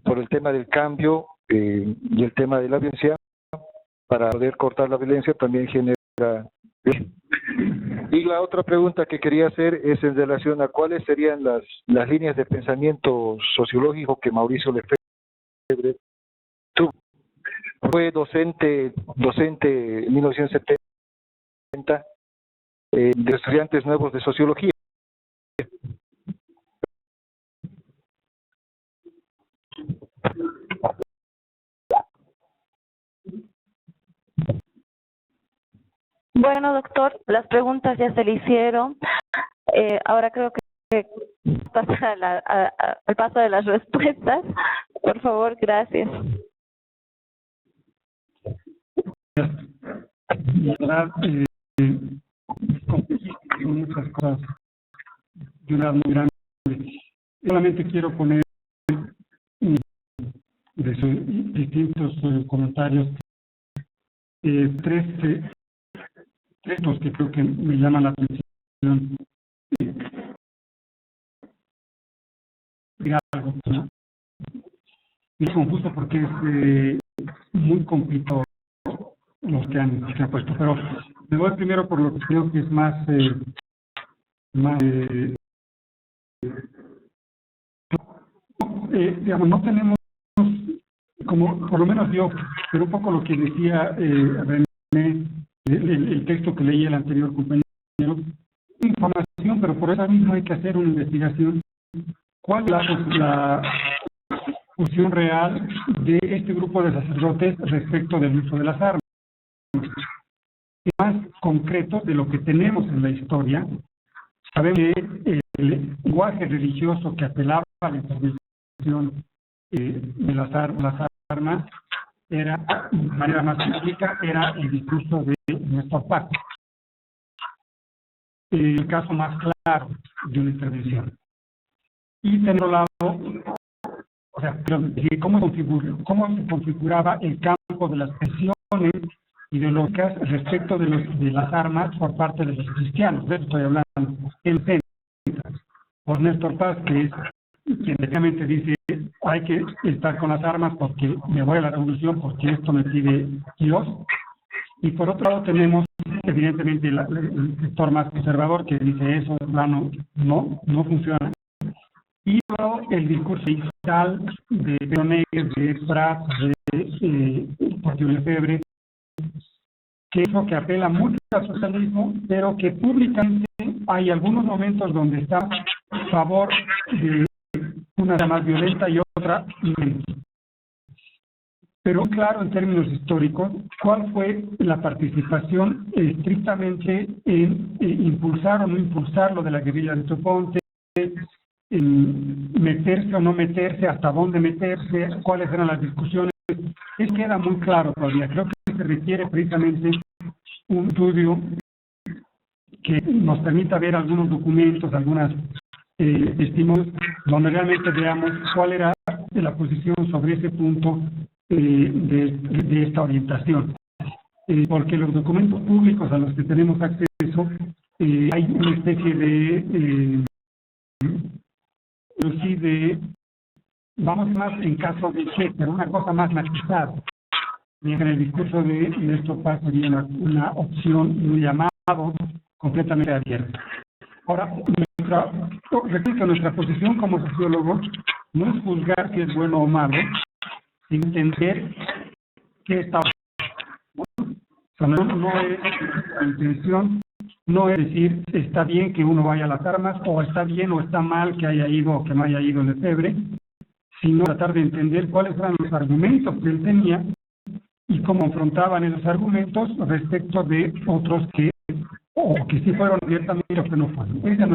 por el tema del cambio y el tema de la violencia, para poder cortar la violencia también genera. Y la otra pregunta que quería hacer es en relación a cuáles serían las líneas de pensamiento sociológico que Mauricio Lefebvre tuvo. Fue docente en 1970 de estudiantes nuevos de sociología. Bueno, doctor, las preguntas ya se le hicieron. Ahora creo que pasa al paso de las respuestas. Por favor, gracias. La verdad, son muchas cosas de una muy grande. Solamente quiero poner de sus distintos comentarios tres textos que creo que me llaman la atención. Algo, ¿no? Es confuso porque es muy complicado los que han puesto, pero me voy primero por lo que creo que es más digamos, no tenemos, como por lo menos yo, pero un poco lo que decía René, el texto que leí el anterior compañero, información, pero por eso mismo hay que hacer una investigación. ¿Cuál es la función real de este grupo de sacerdotes respecto del uso de las armas? Más concreto de lo que tenemos en la historia, sabemos que el lenguaje religioso que apelaba a la intervención de las armas era, de manera más pública, era el discurso de Néstor Paz. El caso más claro de una intervención. Y por otro lado, o sea, cómo se configuraba el campo de las presiones ideológicas respecto de las armas por parte de los cristianos. De eso estoy hablando. El centro, por Néstor Paz, que es quien realmente dice hay que estar con las armas porque me voy a la revolución, porque esto me pide Dios. Y por otro lado tenemos, evidentemente, el sector más conservador que dice eso, de plano, no funciona. Y luego el discurso digital de Peronegues, de Prat, de Portillo Lefebvre, que es lo que apela mucho al socialismo, pero que públicamente hay algunos momentos donde está a favor de una más violenta y otra menos. Pero claro, en términos históricos, ¿cuál fue la participación estrictamente en impulsar o no impulsar lo de la guerrilla de Toponte, en meterse o no meterse, hasta dónde meterse, cuáles eran las discusiones? Es queda muy claro todavía. Creo que se requiere precisamente un estudio que nos permita ver algunos documentos, algunas testimonios, donde realmente veamos cuál era la posición sobre ese punto de esta orientación. Porque los documentos públicos a los que tenemos acceso, hay una especie vamos más en caso de que, pero una cosa más matizada. En el discurso de Néstor Paz sería una opción, un llamado completamente abierto. Ahora, repito, nuestra posición como sociólogo no es juzgar si es bueno o malo, sino entender qué está pasando. No es la intención, no es decir está bien que uno vaya a las armas, o está bien o está mal que haya ido o que no haya ido Lefebvre, sino tratar de entender cuáles eran los argumentos que él tenía y cómo confrontaban esos argumentos respecto de otros que sí fueron abiertamente o que no fueron. Esa es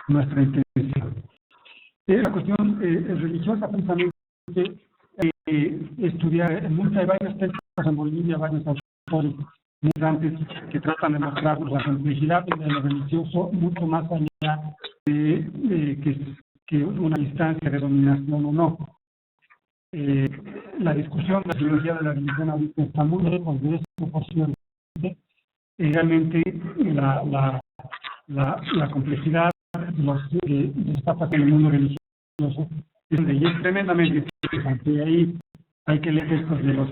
nuestra intención. La cuestión religiosa, precisamente, estudiar, hay varios textos en Bolivia, varios autores muy grandes que tratan de mostrar la complejidad de lo religioso mucho más allá de que una instancia de dominación o no. La discusión de la filosofía de la religión ahorita está muy lejos de eso, por cierto. Realmente la complejidad de lo que está pasando en el mundo religioso es tremendamente interesante. Ahí hay que leer textos de los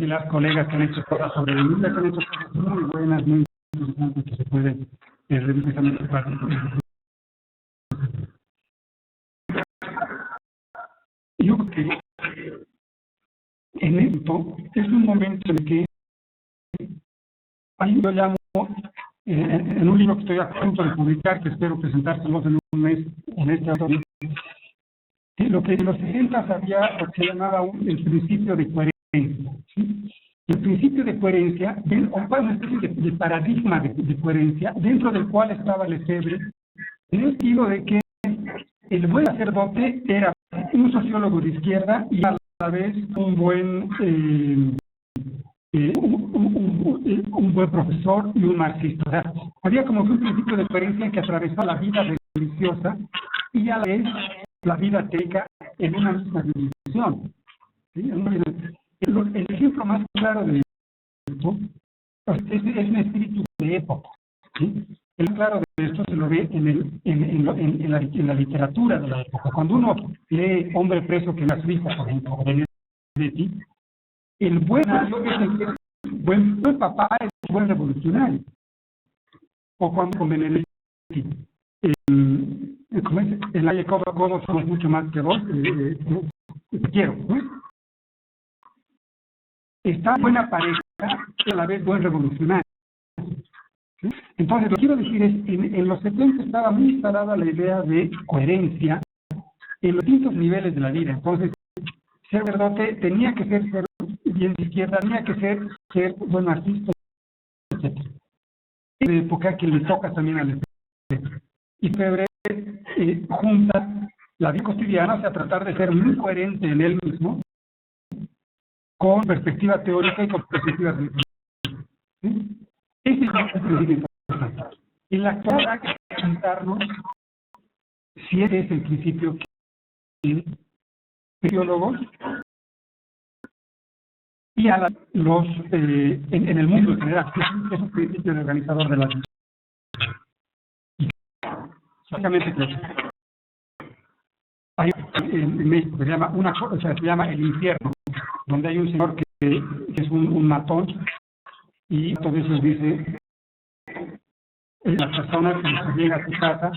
y las colegas que han hecho cosas sobre la Biblia, que han hecho cosas muy buenas, muy interesantes, que se pueden revisar precisamente para yo creo que en esto es un momento en que yo llamo en un libro que estoy a punto de publicar, que espero presentárselos en un mes en este autor, lo que en los 60 había lo que se llamaba el principio de coherencia, ¿sí? el principio de coherencia, o una especie de paradigma de coherencia, dentro del cual estaba Lefebvre, en el sentido de que el buen sacerdote era un sociólogo de izquierda y a la vez un buen profesor y un marxista. O sea, había como que un principio de coherencia que atravesó la vida religiosa y a la vez la vida teórica en una misma dimensión. ¿Sí? El ejemplo más claro de esto es un espíritu de época. ¿Sí? El más claro de esto se lo ve en la literatura de la época. Cuando uno lee Hombre preso que la Suiza, por ejemplo, de Benedetti, el buen marido es el que es buen papá, es el buen revolucionario. O cuando con Benedetti, como es, en la Codo somos mucho más que vos, quiero, ¿no? Está buena pareja y a la vez buen revolucionario. ¿Sí? Entonces, lo que quiero decir es, en los 70 estaba muy instalada la idea de coherencia en los distintos niveles de la vida. Entonces, ser sacerdote tenía que ser bien de izquierda, tenía que ser buen artista, etc. De época que le toca también al Lefebvre. Y Lefebvre junta la vida cotidiana, o sea, tratar de ser muy coherente en él mismo, con perspectiva teórica y con perspectiva religiosa. ¿Sí? Ese es el principio importante. En la actualidad hay que preguntarnos si ese es el principio que teólogos y a los en el mundo en general, que es un principio de organizador de la vida. Básicamente, hay en México se llama el infierno, donde hay un señor que es un matón y entonces dice la persona que llega a su casa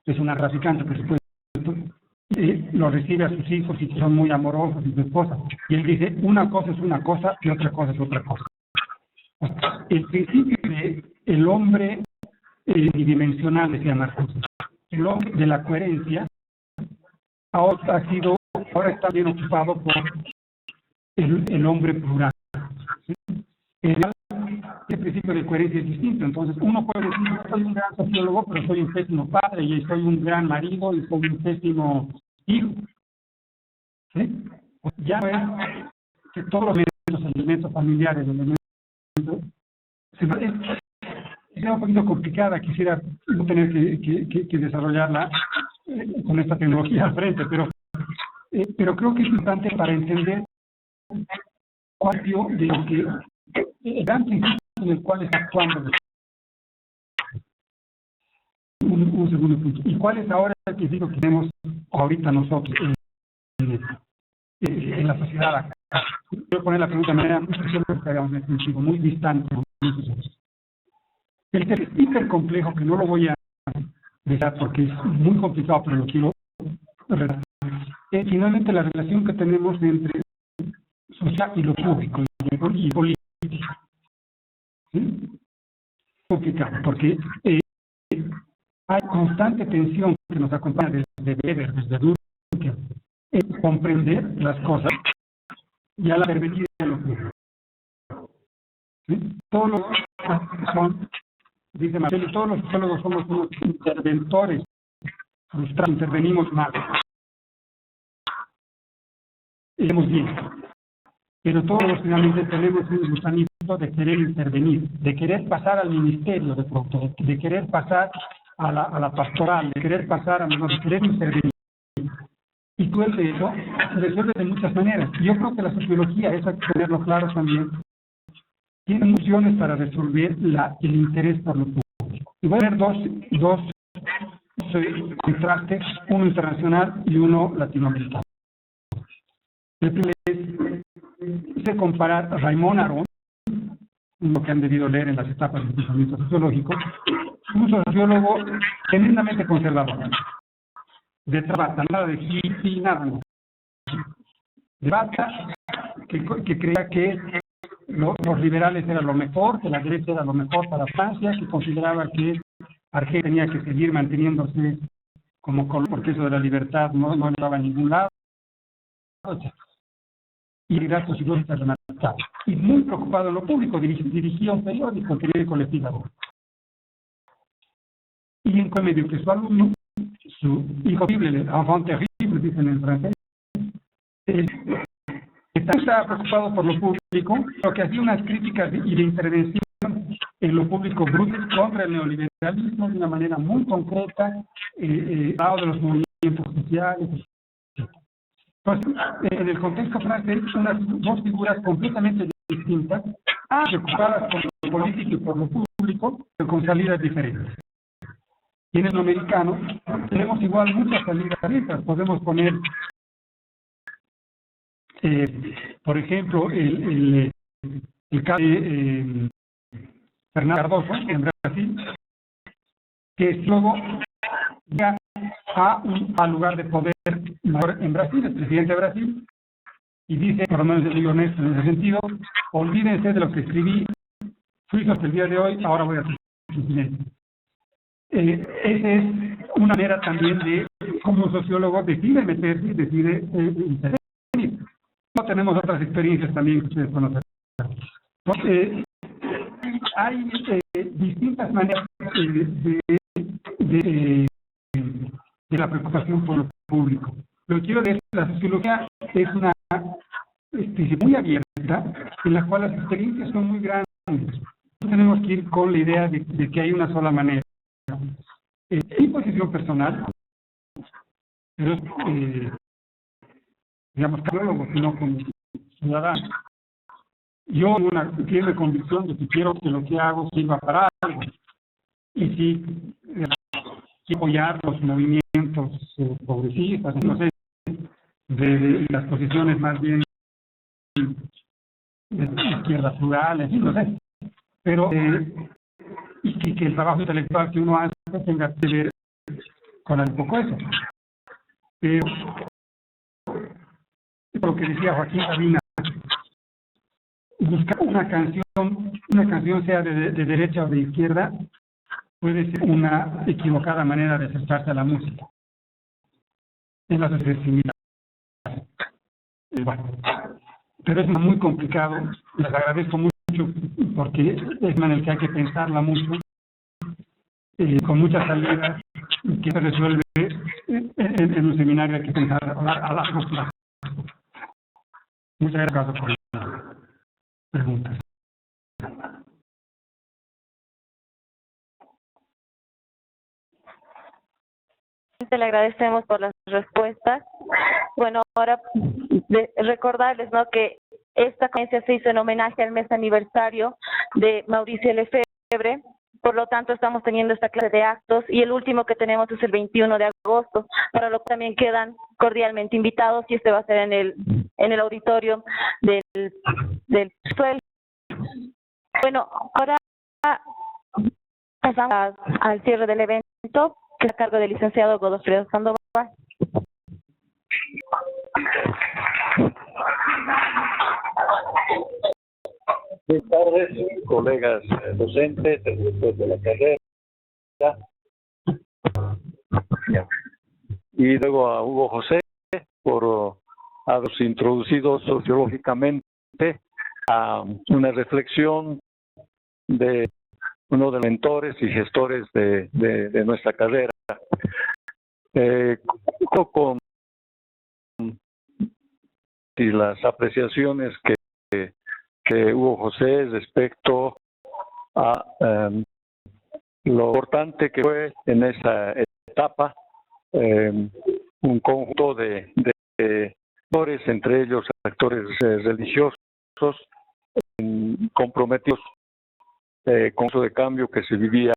es una traficante, por supuesto, lo recibe a sus hijos y son muy amorosos y su esposa, y él dice una cosa es una cosa y otra cosa es otra cosa. El principio de el hombre bidimensional, decía Marcos, el hombre de la coherencia ahora está bien ocupado por el hombre plural. ¿Sí? El principio de coherencia es distinto. Entonces, uno puede decir, yo soy un gran sociólogo, pero soy un pésimo padre, y soy un gran marido, y soy un pésimo hijo. ¿Sí? Ya no es que todos los elementos familiares, los elementos... Es un poquito complicada, quisiera no tener que desarrollarla con esta tecnología al frente, pero creo que es importante para entender cuál es de lo que el gran principio en el cual está actuando. Un segundo punto. ¿Y cuál es ahora el principio que tenemos ahorita nosotros en la sociedad acá? Quiero poner la pregunta de manera muy especial porque hagamos un principio muy distante. El es hiper complejo, que no lo voy a dejar porque es muy complicado, pero lo quiero relatar. Es finalmente la relación que tenemos entre social y lo público y político. ¿Sí? Complicado, porque hay constante tensión que nos acompaña desde Weber, desde Durkheim, en comprender las cosas y a la pervertir de lo público. ¿Sí? Todos los son, dice Marcelo, todos los sociólogos somos unos interventores frustrados, intervenimos mal. Estamos bien. Pero todos finalmente tenemos un gusanito de querer intervenir, de querer pasar al ministerio de pronto, de querer pasar a la pastoral, de querer pasar de querer intervenir. Y todo eso se resuelve de muchas maneras. Yo creo que la sociología, eso hay que tenerlo claro también, tiene opciones para resolver el interés por lo público. Y voy a ver dos contrastes, uno internacional y uno latinoamericano. El primero es comparar a Raymond Aron, lo que han debido leer en las etapas del pensamiento sociológico, un sociólogo tremendamente conservador, de Bata, nada de hippie, nada. De Bata, que creía que los liberales eran lo mejor, que la derecha era lo mejor para Francia, que consideraba que Argelia tenía que seguir manteniéndose como color, porque eso de la libertad no llevaba a ningún lado, etc. y liderazgos ideológicos radicales. Y muy preocupado en lo público, dirigía un periódico, el periódico Le Figaro. Y en medio que su alumno, su hijo terrible, enfant terrible, dicen en francés, estaba preocupado por lo público, lo que hacía unas críticas y de intervención en lo público brutal contra el neoliberalismo de una manera muy concreta, lado de los movimientos sociales. Entonces, en el contexto francés, unas dos figuras completamente distintas, preocupadas por lo político y por lo público, pero con salidas diferentes. Y en el americano tenemos igual muchas salidas diferentes. Podemos poner, por ejemplo, el caso de Fernando Cardoso en Brasil, que luego llega al lugar de poder mayor en Brasil, el presidente de Brasil, y dice, por lo menos yo digo honesto en ese sentido, olvídense de lo que escribí, fui hasta el día de hoy, ahora voy a hacer presidente. Esa es una manera también de cómo un sociólogo decide meterse y decide intervenir. No tenemos otras experiencias también que ustedes conocen. Entonces, hay distintas maneras de la preocupación por lo público. Lo que quiero decir, la sociología es una especie muy abierta, en la cual las experiencias son muy grandes. No tenemos que ir con la idea de que hay una sola manera. Mi posición personal, pero digamos, cardiólogo, sino como ciudadano. Yo tengo una firme convicción de que quiero que lo que hago sirva para algo. Y si apoyar los movimientos progresistas, no sé, de las posiciones más bien de izquierdas plurales, no sé. Pero y que el trabajo intelectual que uno hace tenga que ver con un poco eso. Pero lo que decía Joaquín Sabina, buscar una canción sea de derecha o de izquierda, puede ser una equivocada manera de acercarse a la música. En las sociedades similares. Bueno, pero es muy complicado. Les agradezco mucho porque es en el que hay que pensarla mucho, con muchas salidas, que se resuelve en un seminario, hay que pensar a largo plazo. Muchas gracias por las preguntas. Le agradecemos por las respuestas. Bueno, ahora recordarles, ¿no?, que esta conferencia se hizo en homenaje al mes aniversario de Mauricio Lefebvre. Por lo tanto, estamos teniendo esta clase de actos y el último que tenemos es el 21 de agosto, para lo que también quedan cordialmente invitados, y este va a ser en el auditorio del suelo. Bueno, ahora pasamos al cierre del evento, que es a cargo del licenciado Godofredo Sandoval. Buenas tardes, colegas docentes, directores de la carrera, y luego a Hugo José por habernos introducido sociológicamente a una reflexión de uno de los mentores y gestores de nuestra carrera. Con y las apreciaciones que Hugo José respecto a lo importante que fue en esa etapa un conjunto de actores, entre ellos actores religiosos, comprometidos con el cambio que se vivía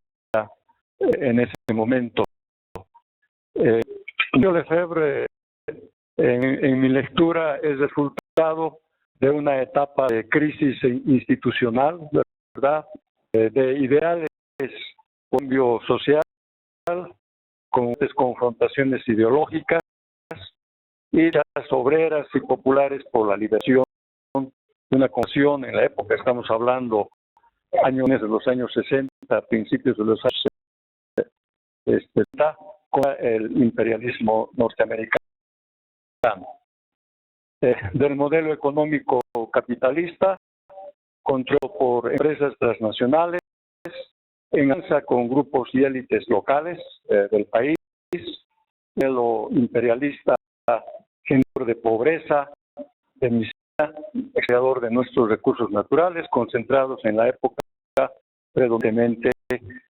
en ese momento. Lefebvre, en mi lectura, es resultado de una etapa de crisis institucional, ¿verdad? De ideales, cambio social, con confrontaciones ideológicas y las obreras y populares por la liberación de una condición en la época, estamos hablando de los años 60, principios de los años 70, con el imperialismo norteamericano. del modelo económico capitalista, controlado por empresas transnacionales, en alianza con grupos y élites locales del país, modelo imperialista, generador de pobreza, de miseria, extraidor de nuestros recursos naturales, concentrados en la época predominantemente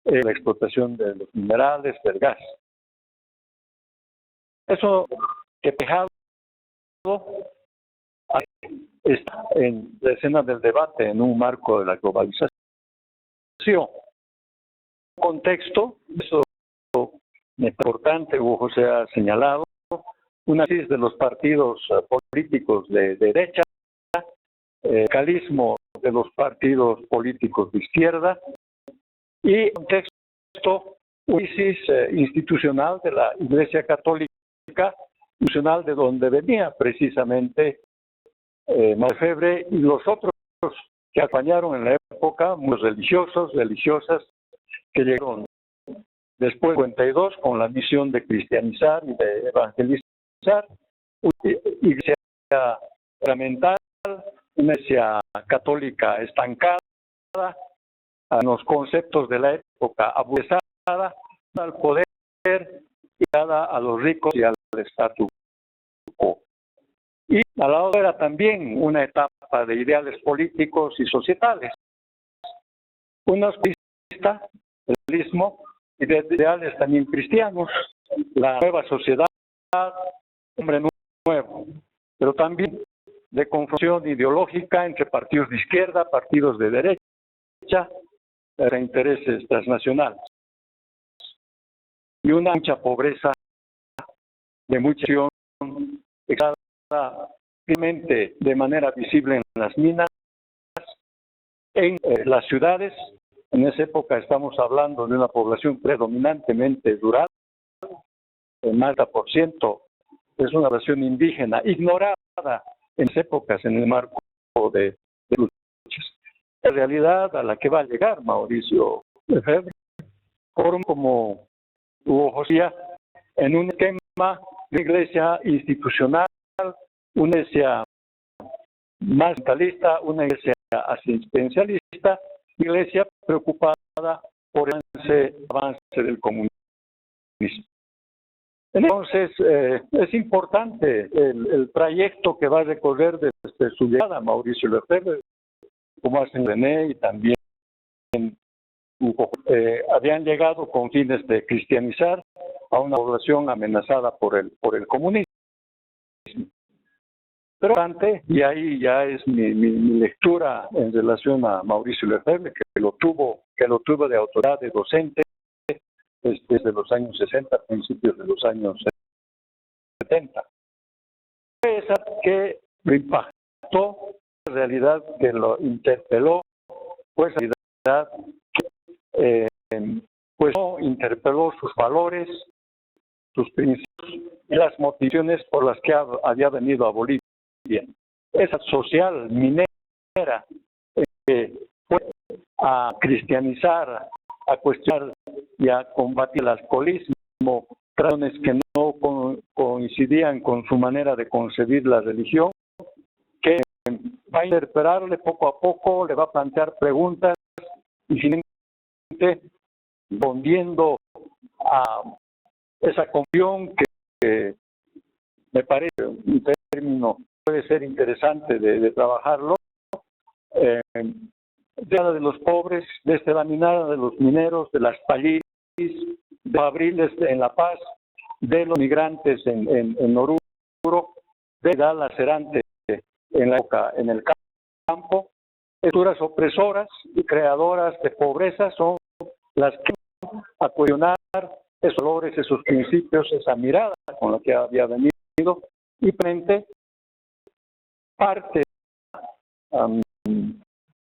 en la explotación de los minerales, del gas. Eso que dejado está en la escena del debate en un marco de la globalización. Contexto, eso es importante, Hugo José ha señalado, una crisis de los partidos políticos de derecha, radicalismo de los partidos políticos de izquierda y contexto, crisis institucional de la Iglesia Católica, institucional de donde venía precisamente Lefebvre y los otros que acompañaron en la época, muchos religiosos, religiosas, que llegaron después de 52 con la misión de cristianizar y de evangelizar, iglesia fundamental, una iglesia católica estancada, a los conceptos de la época abusada, al poder y dada a los ricos y al statu quo. Y al lado era también una etapa de ideales políticos y societales. Una socialista, el realismo, y de ideales también cristianos, la nueva sociedad, hombre nuevo, pero también de confrontación ideológica entre partidos de izquierda, partidos de derecha, de intereses transnacionales. Y una mucha pobreza, de mucha acción, de manera visible en las minas, en las ciudades. En esa época estamos hablando de una población predominantemente rural, el más del 90% es una población indígena, ignorada en esas épocas en el marco de luchas. La realidad a la que va a llegar Mauricio Lefebvre, como Hugo José, en un esquema de iglesia institucional, una iglesia más vitalista, una iglesia asistencialista, iglesia preocupada por el avance del comunismo. Entonces, es importante el trayecto que va a recorrer desde su llegada Mauricio Lefebvre, como hacen René y también habían llegado con fines de cristianizar a una población amenazada por el comunismo. Pero antes, y ahí ya es mi lectura en relación a Mauricio Lefebvre, que lo tuvo de autoridad de docente desde los años 60, principios de los años 70. Esa que lo impactó, la realidad que lo interpeló, pues la realidad que no interpeló sus valores, sus principios y las motivaciones por las que había venido a Bolivia. Esa social minera que fue a cristianizar, a cuestionar y a combatir el alcoholismo, razones que no coincidían con su manera de concebir la religión, que va a interpelarle poco a poco, le va a plantear preguntas y finalmente respondiendo a esa confusión que me parece un término puede ser interesante de trabajarlo, de los pobres, desde la minada de los mineros, de las pallis, de los abriles en La Paz, de los migrantes en Oruro, de las lacerantes en la época en el campo. Estructuras opresoras y creadoras de pobreza son las que van a cuestionar esos valores, esos principios, esa mirada con la que había venido, y frente parte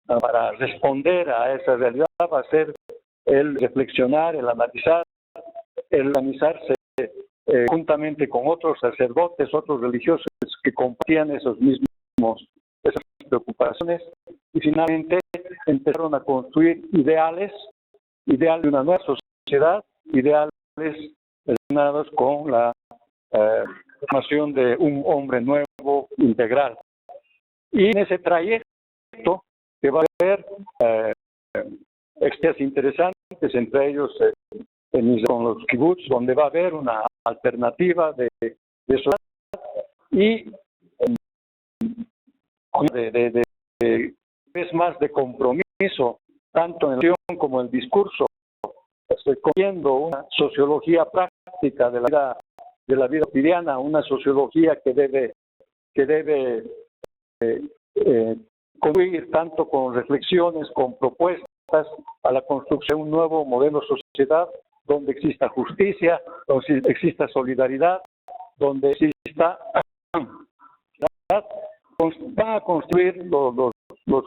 para responder a esa realidad va a ser el reflexionar, el analizar, el organizarse juntamente con otros sacerdotes, otros religiosos que compartían esas preocupaciones, y finalmente empezaron a construir ideales de una nueva sociedad, ideales relacionados con la formación de un hombre nuevo integral. Y en ese trayecto que va a haber experiencias interesantes, entre ellos con los kibbutz, donde va a haber una alternativa de sociedad y es más de compromiso, tanto en la acción como en el discurso, recogiendo una sociología práctica de la vida cotidiana, una sociología que debe contribuir tanto con reflexiones, con propuestas a la construcción de un nuevo modelo de sociedad donde exista justicia, donde exista solidaridad, donde exista van a construir los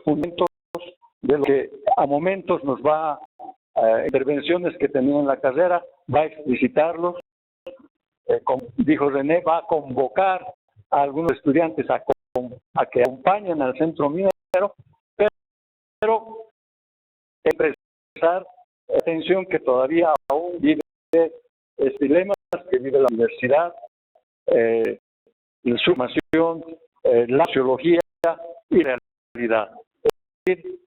fundamentos de lo que a momentos nos va intervenciones que tenía en la carrera, va a explicitarlos, como dijo René, va a convocar a algunos estudiantes a que acompañen al centro minero, pero expresar atención que todavía aún vive dilemas que vive la universidad, la formación, la sociología y la realidad. Es decir,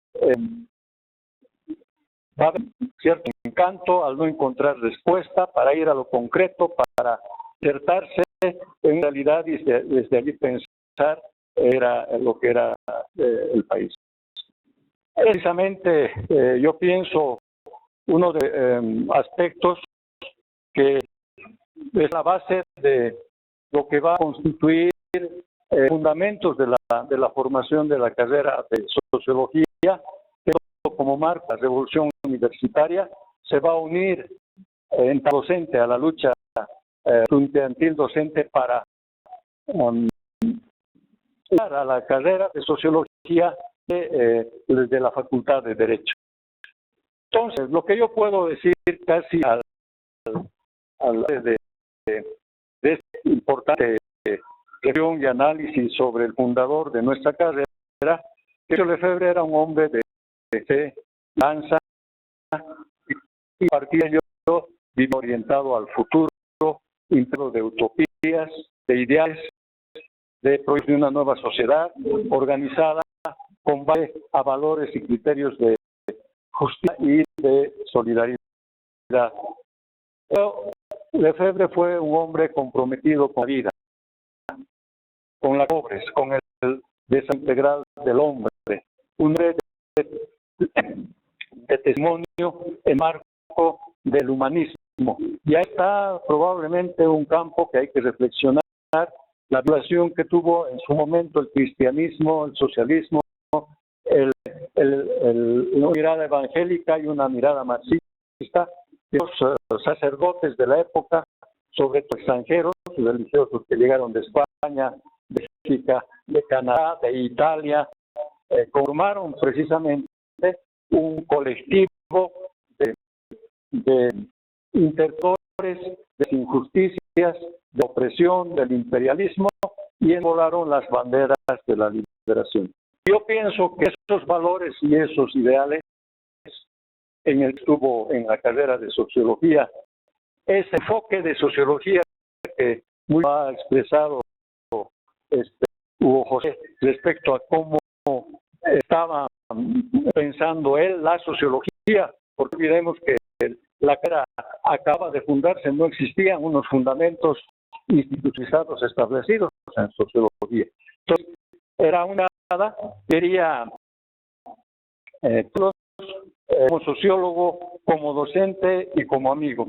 va a haber cierto encanto al no encontrar respuesta para ir a lo concreto, para acertarse en realidad y desde allí pensar era lo que era el país. Precisamente yo pienso uno de aspectos que es la base de lo que va a constituir fundamentos de la formación de la carrera de sociología, que como marca la revolución universitaria se va a unir en docente a la lucha estudiantil docente para a la carrera de sociología desde la Facultad de Derecho. Entonces, lo que yo puedo decir casi de este importante reflexión y análisis sobre el fundador de nuestra carrera, que Lefebvre era un hombre de fe, lanza, y partía yo vivo orientado al futuro, intento de utopías, de ideales, de proyectos de una nueva sociedad organizada con base a valores y criterios de justicia y de solidaridad. Pero Lefebvre fue un hombre comprometido con la vida, con la pobres, con el desarrollo integral del hombre, un hombre de testimonio en marco del humanismo. Ya está probablemente un campo que hay que reflexionar, la relación que tuvo en su momento el cristianismo, el socialismo, una mirada evangélica y una mirada marxista, los sacerdotes de la época, sobre todo extranjeros, religiosos que llegaron de España, de México, de Canadá, de Italia, formaron precisamente un colectivo de interlocutores de injusticias, de opresión, del imperialismo, y envolaron las banderas de la liberación. Yo pienso que esos valores y esos ideales estuvo en la carrera de sociología, ese enfoque de sociología que muy ha expresado Hugo José respecto a cómo estaba pensando él la sociología, porque olvidemos que la carrera acaba de fundarse, no existían unos fundamentos institucionalizados establecidos en sociología. Entonces, era una quería como sociólogo, como docente y como amigo.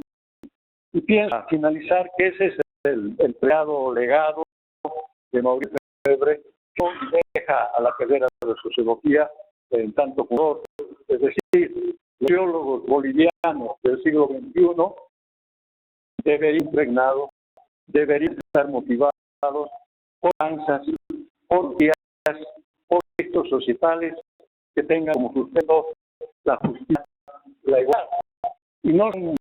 Y pienso finalizar que ese es el legado de Mauricio Lefebvre, que deja a la carrera de sociología en tanto fundador. Es decir, los sociólogos bolivianos del siglo XXI deberían impregnados, deberían estar motivados por danzas, por días, por proyectos societales que tengan como sustento la justicia, la igualdad. Y no son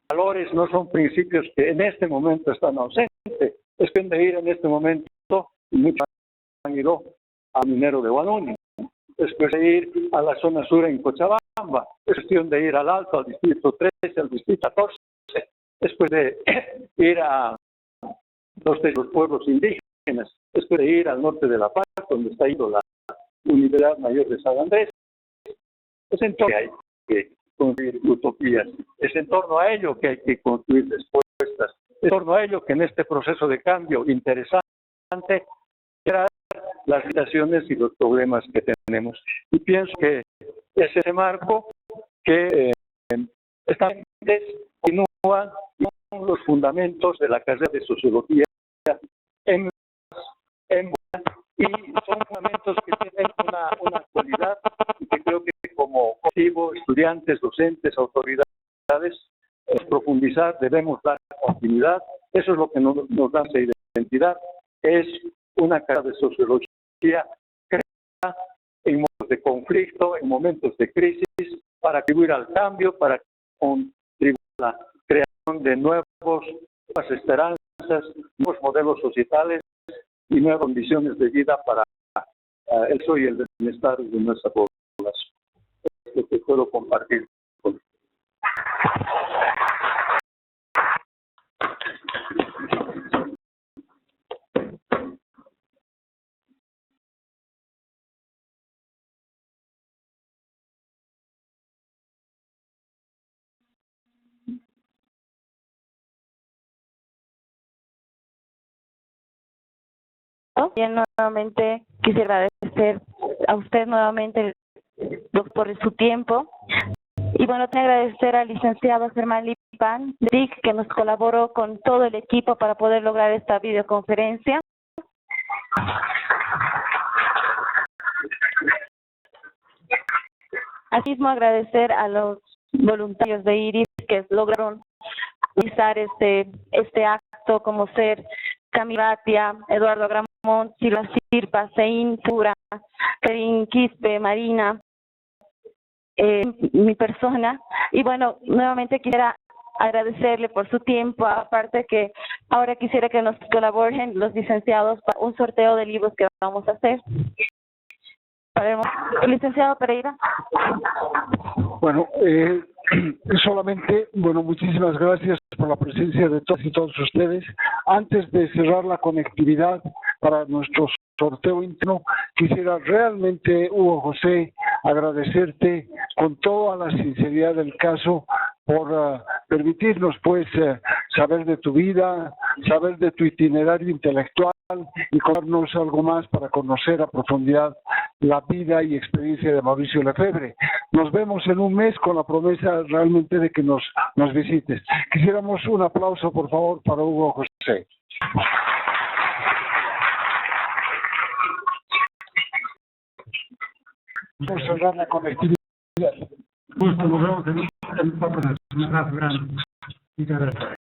valores, no son principios que en este momento están ausentes. Es que de ir en este momento, y muchos han ido al minero de Guanoni, después de ir a la zona sur en Cochabamba, es cuestión de ir al Alto, al distrito 13, al distrito 14, después de ir a los pueblos indígenas, después de ir al norte de La Paz, donde está yendo la Universidad Mayor de San Andrés. Es en torno a hay que construir utopías, es en torno a ello que hay que construir respuestas, es en torno a ello que en este proceso de cambio interesante crear las situaciones y los problemas que tenemos. Y pienso que es ese marco que continúa con los fundamentos de la carrera de sociología y son fundamentos que tienen una actualidad y que creo que como colectivo, estudiantes, docentes, autoridades, profundizar, debemos dar continuidad. Eso es lo que nos da esa identidad. Es una carrera de sociología creada en momentos de conflicto, en momentos de crisis, para contribuir al cambio, para contribuir a la creación de nuevas esperanzas, nuevos modelos societales y nuevas condiciones de vida para el y el bienestar de nuestra población. Es lo que puedo compartir con Bien, nuevamente quisiera agradecer a usted nuevamente por su tiempo. Y bueno, te agradecer al licenciado Germán Lipán, que nos colaboró con todo el equipo para poder lograr esta videoconferencia. Asimismo, agradecer a los voluntarios de IRIS que lograron realizar este acto, como ser Camibatia, Eduardo Gramont, Silva Sirpa, Sein Pura, Karin Quispe, Marina, mi persona. Y bueno, nuevamente quisiera agradecerle por su tiempo, aparte que ahora quisiera que nos colaboren los licenciados para un sorteo de libros que vamos a hacer. El licenciado Pereira. Bueno, solamente, muchísimas gracias por la presencia de todos y todos ustedes. Antes de cerrar la conectividad para nuestro sorteo interno, quisiera realmente, Hugo José, agradecerte con toda la sinceridad del caso por permitirnos, saber de tu vida, saber de tu itinerario intelectual y contarnos algo más para conocer a profundidad la vida y experiencia de Mauricio Lefebvre. Nos vemos en un mes con la promesa realmente de que nos visites. Quisiéramos un aplauso, por favor, para Hugo José. Vamos a cerrar la conectividad. Justo, nos vemos en un abrazo grande. Muchas gracias.